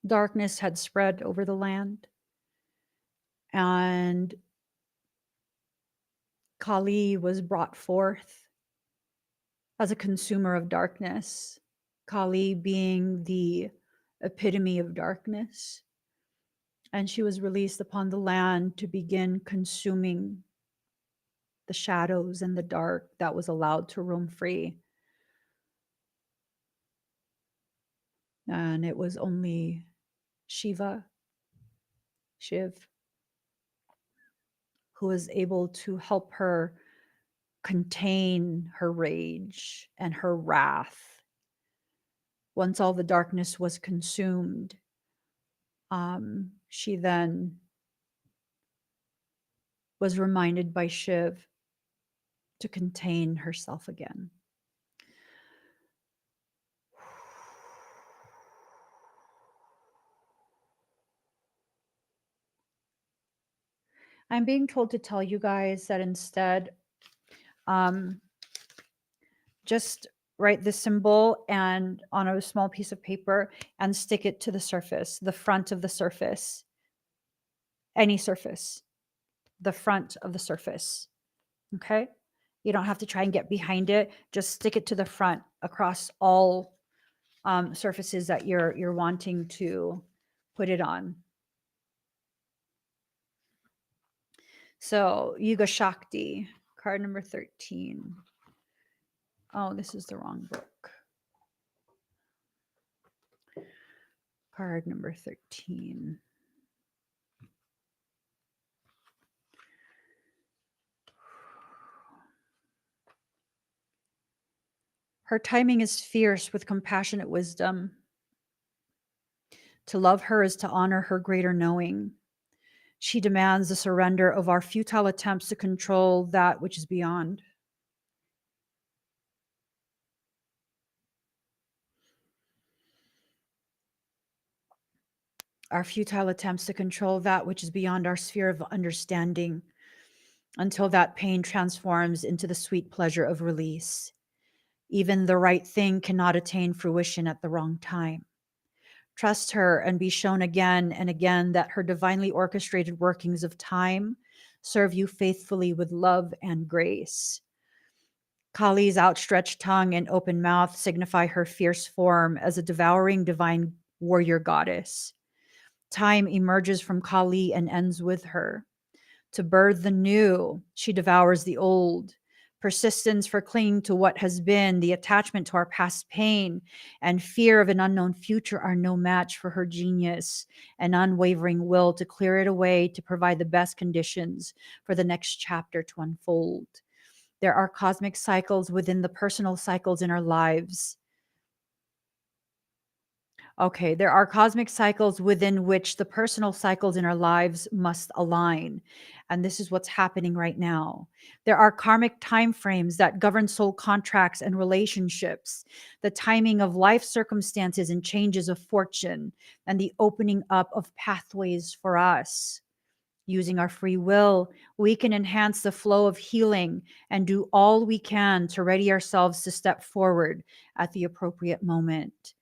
Darkness had spread over the land, and Kali was brought forth as a consumer of darkness. Kali being the epitome of darkness. And she was released upon the land to begin consuming the shadows and the dark that was allowed to roam free. And it was only Shiv, who was able to help her contain her rage and her wrath. Once all the darkness was consumed, she then was reminded by Shiv to contain herself again. I'm being told to tell you guys that instead, just write the symbol and on a small piece of paper and stick it to the surface, the front of the surface, any surface, the front of the surface. Okay. You don't have to try and get behind it. Just stick it to the front across all surfaces that you're wanting to put it on. So Yuga Shakti, card number 13. Oh, this is the wrong book. Card number 13. Her timing is fierce with compassionate wisdom. To love her is to honor her greater knowing. She demands the surrender of our futile attempts to control that which is beyond. Our futile attempts to control that which is beyond our sphere of understanding until that pain transforms into the sweet pleasure of release. Even the right thing cannot attain fruition at the wrong time. Trust her and be shown again and again that her divinely orchestrated workings of time serve you faithfully with love and grace. Kali's outstretched tongue and open mouth signify her fierce form as a devouring divine warrior goddess. Time emerges from Kali and ends with her. To birth the new, she devours the old. Persistence for clinging to what has been, the attachment to our past pain, and fear of an unknown future are no match for her genius and unwavering will to clear it away to provide the best conditions for the next chapter to unfold. There are cosmic cycles within the personal cycles in our lives. Okay, there are cosmic cycles within which the personal cycles in our lives must align. And this is what's happening right now. There are karmic time frames that govern soul contracts and relationships, the timing of life circumstances and changes of fortune, and the opening up of pathways for us. Using our free will, we can enhance the flow of healing and do all we can to ready ourselves to step forward at the appropriate moment.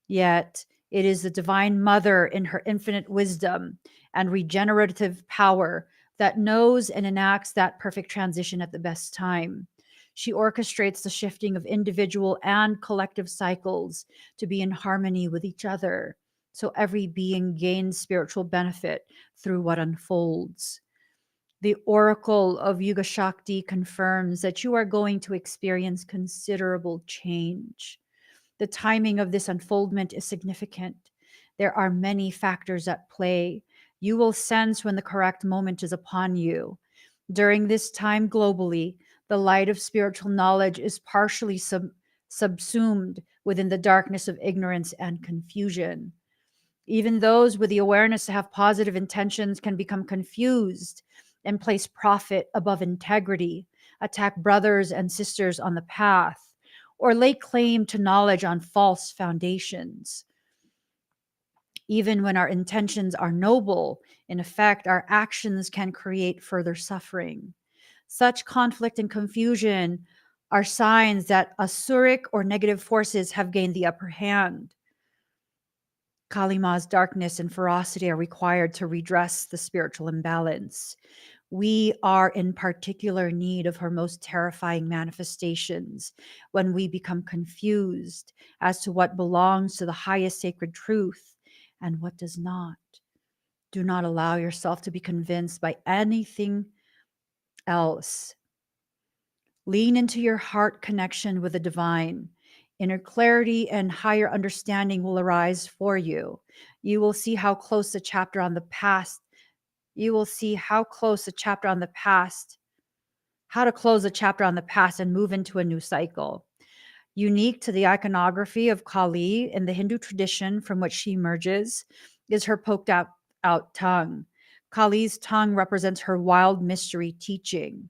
Yet it is the Divine Mother in her infinite wisdom and regenerative power that knows and enacts that perfect transition at the best time. She orchestrates the shifting of individual and collective cycles to be in harmony with each other, so every being gains spiritual benefit through what unfolds. The Oracle of Yuga Shakti confirms that you are going to experience considerable change. The timing of this unfoldment is significant. There are many factors at play. You will sense when the correct moment is upon you. During this time globally, the light of spiritual knowledge is partially subsumed within the darkness of ignorance and confusion. Even those with the awareness to have positive intentions can become confused and place profit above integrity, attack brothers and sisters on the path, or lay claim to knowledge on false foundations. Even when our intentions are noble, in effect, our actions can create further suffering. Such conflict and confusion are signs that asuric or negative forces have gained the upper hand. Kali Ma's darkness and ferocity are required to redress the spiritual imbalance. We are in particular need of her most terrifying manifestations when we become confused as to what belongs to the highest sacred truth and what does not. Do not allow yourself to be convinced by anything else. Lean into your heart connection with the divine. Inner clarity and higher understanding will arise for you. You will see how close the chapter on the past, you will see how close the chapter on the past, how to close the chapter on the past and move into a new cycle. Unique to the iconography of Kali in the Hindu tradition from which she emerges is her poked out tongue. Kali's tongue represents her wild mystery teaching.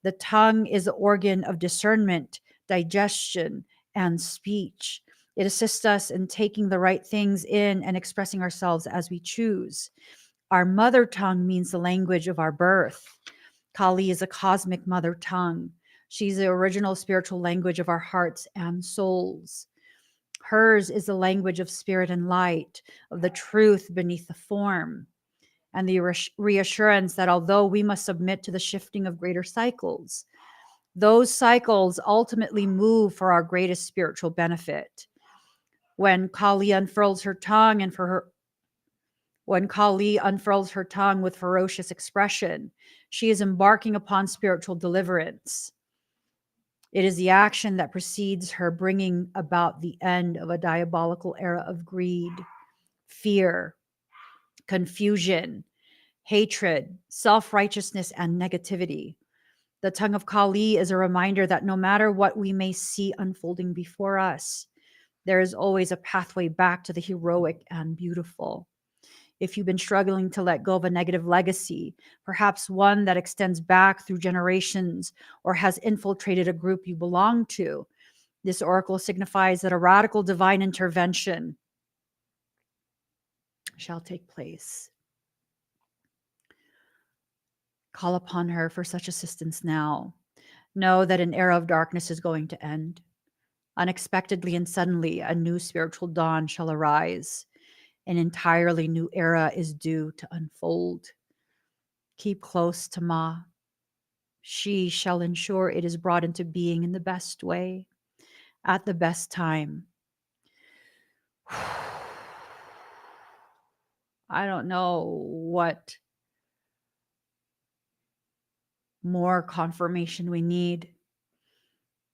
The tongue is the organ of discernment, digestion, and speech. It assists us in taking the right things in and expressing ourselves as we choose. Our mother tongue means the language of our birth. Kali is a cosmic mother tongue. She's the original spiritual language of our hearts and souls. Hers is the language of spirit and light, of the truth beneath the form, and the reassurance that although we must submit to the shifting of greater cycles, those cycles ultimately move for our greatest spiritual benefit. When Kali unfurls her tongue with ferocious expression, she is embarking upon spiritual deliverance. It is the action that precedes her bringing about the end of a diabolical era of greed, fear, confusion, hatred, self-righteousness, and negativity. The tongue of Kali is a reminder that no matter what we may see unfolding before us, there is always a pathway back to the heroic and beautiful. If you've been struggling to let go of a negative legacy, perhaps one that extends back through generations or has infiltrated a group you belong to, this oracle signifies that a radical divine intervention shall take place. Call upon her for such assistance now. Know that an era of darkness is going to end. Unexpectedly and suddenly, a new spiritual dawn shall arise. An entirely new era is due to unfold. Keep close to Ma. She shall ensure it is brought into being in the best way, at the best time. I don't know what more confirmation we need.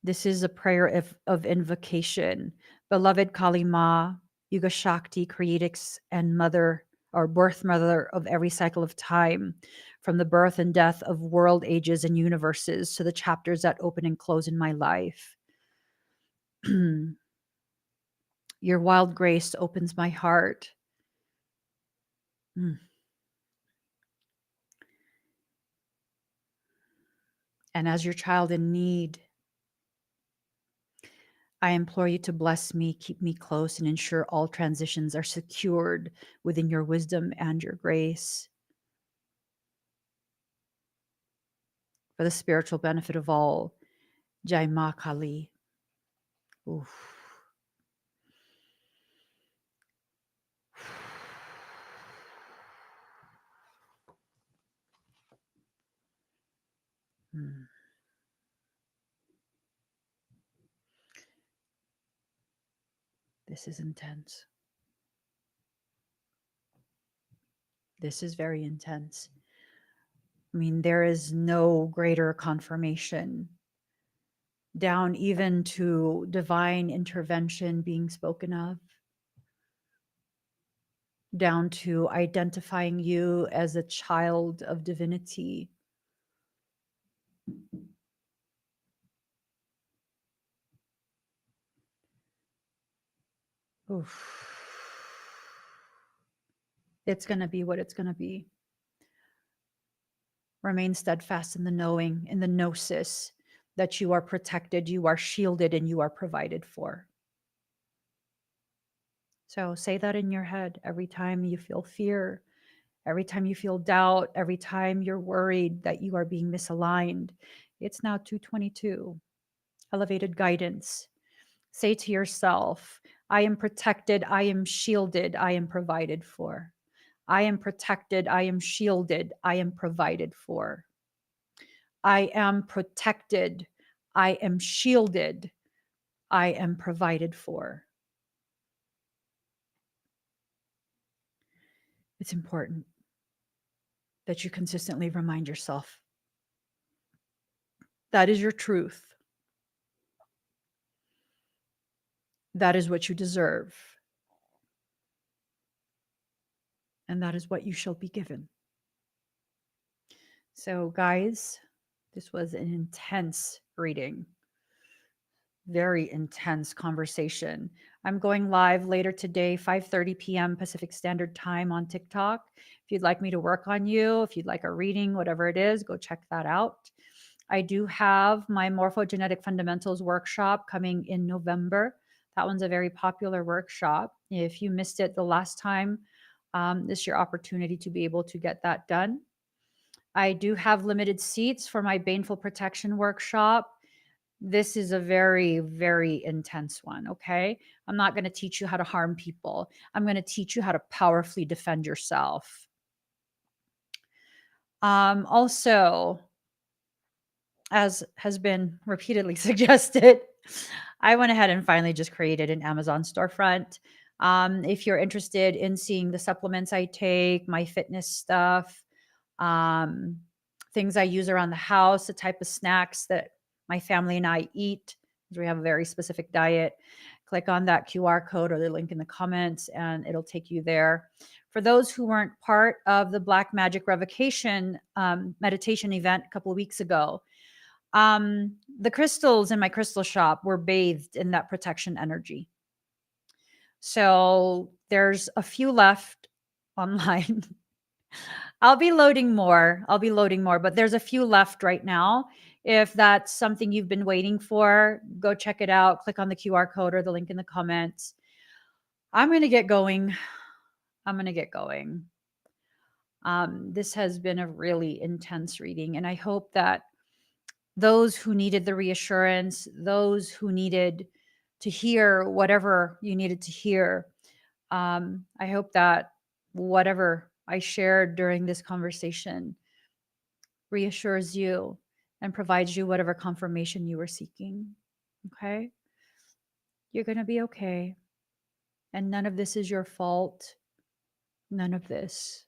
This is a prayer of invocation. Beloved Kali Ma, Yuga Shakti, creatrix and mother or birth mother of every cycle of time, from the birth and death of world ages and universes to the chapters that open and close in my life. Your wild grace opens my heart. And as your child in need, I implore you to bless me, keep me close, and ensure all transitions are secured within your wisdom and your grace. For the spiritual benefit of all, Jai Ma Kali. Oof. This is intense. This is very intense. I mean, there is no greater confirmation, down even to divine intervention being spoken of, down to identifying you as a child of divinity. Oof. It's going to be what it's going to be. Remain steadfast in the knowing, in the gnosis, that you are protected, you are shielded, and you are provided for. So say that in your head every time you feel fear, every time you feel doubt, every time you're worried that you are being misaligned. It's now 2:22. Elevated guidance. Say to yourself, I am protected, I am shielded, I am provided for. I am protected, I am shielded, I am provided for. I am protected, I am shielded, I am provided for. it's important that you consistently remind yourself that is your truth. That is what you deserve. And that is what you shall be given. So, guys, this was an intense reading, very intense conversation. I'm going live later today, 5:30 p.m. Pacific Standard Time on TikTok. If you'd like me to work on you, if you'd like a reading, whatever it is, go check that out. I do have my Morphogenetic Fundamentals workshop coming in November. That one's a very popular workshop. If you missed it the last time, this is your opportunity to be able to get that done. I do have limited seats for my Baneful Protection workshop. This is a very, very intense one, okay? I'm not going to teach you how to harm people. I'm going to teach you how to powerfully defend yourself. Also, as has been repeatedly suggested, I went ahead and finally just created an Amazon storefront. If you're interested in seeing the supplements I take, my fitness stuff, things I use around the house, the type of snacks that my family and I eat, because we have a very specific diet, click on that QR code or the link in the comments and it'll take you there. For those who weren't part of the Black Magic Revocation meditation event a couple of weeks ago, the crystals in my crystal shop were bathed in that protection energy. So there's a few left online. I'll be loading more, but there's a few left right now. If that's something you've been waiting for, go check it out. Click on the QR code or the link in the comments. I'm going to get going. This has been a really intense reading, and I hope that those who needed the reassurance, those who needed to hear whatever you needed to hear, I hope that whatever I shared during this conversation reassures you and provides you whatever confirmation you were seeking. Okay? You're going to be okay. And none of this is your fault. None of this.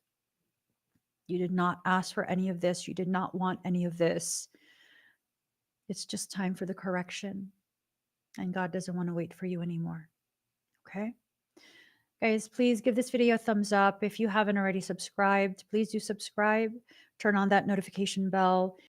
You did not ask for any of this. You did not want any of this. It's just time for the correction. And God doesn't want to wait for you anymore. Okay? Guys, please give this video a thumbs up. If you haven't already subscribed, please do subscribe. Turn on that notification bell.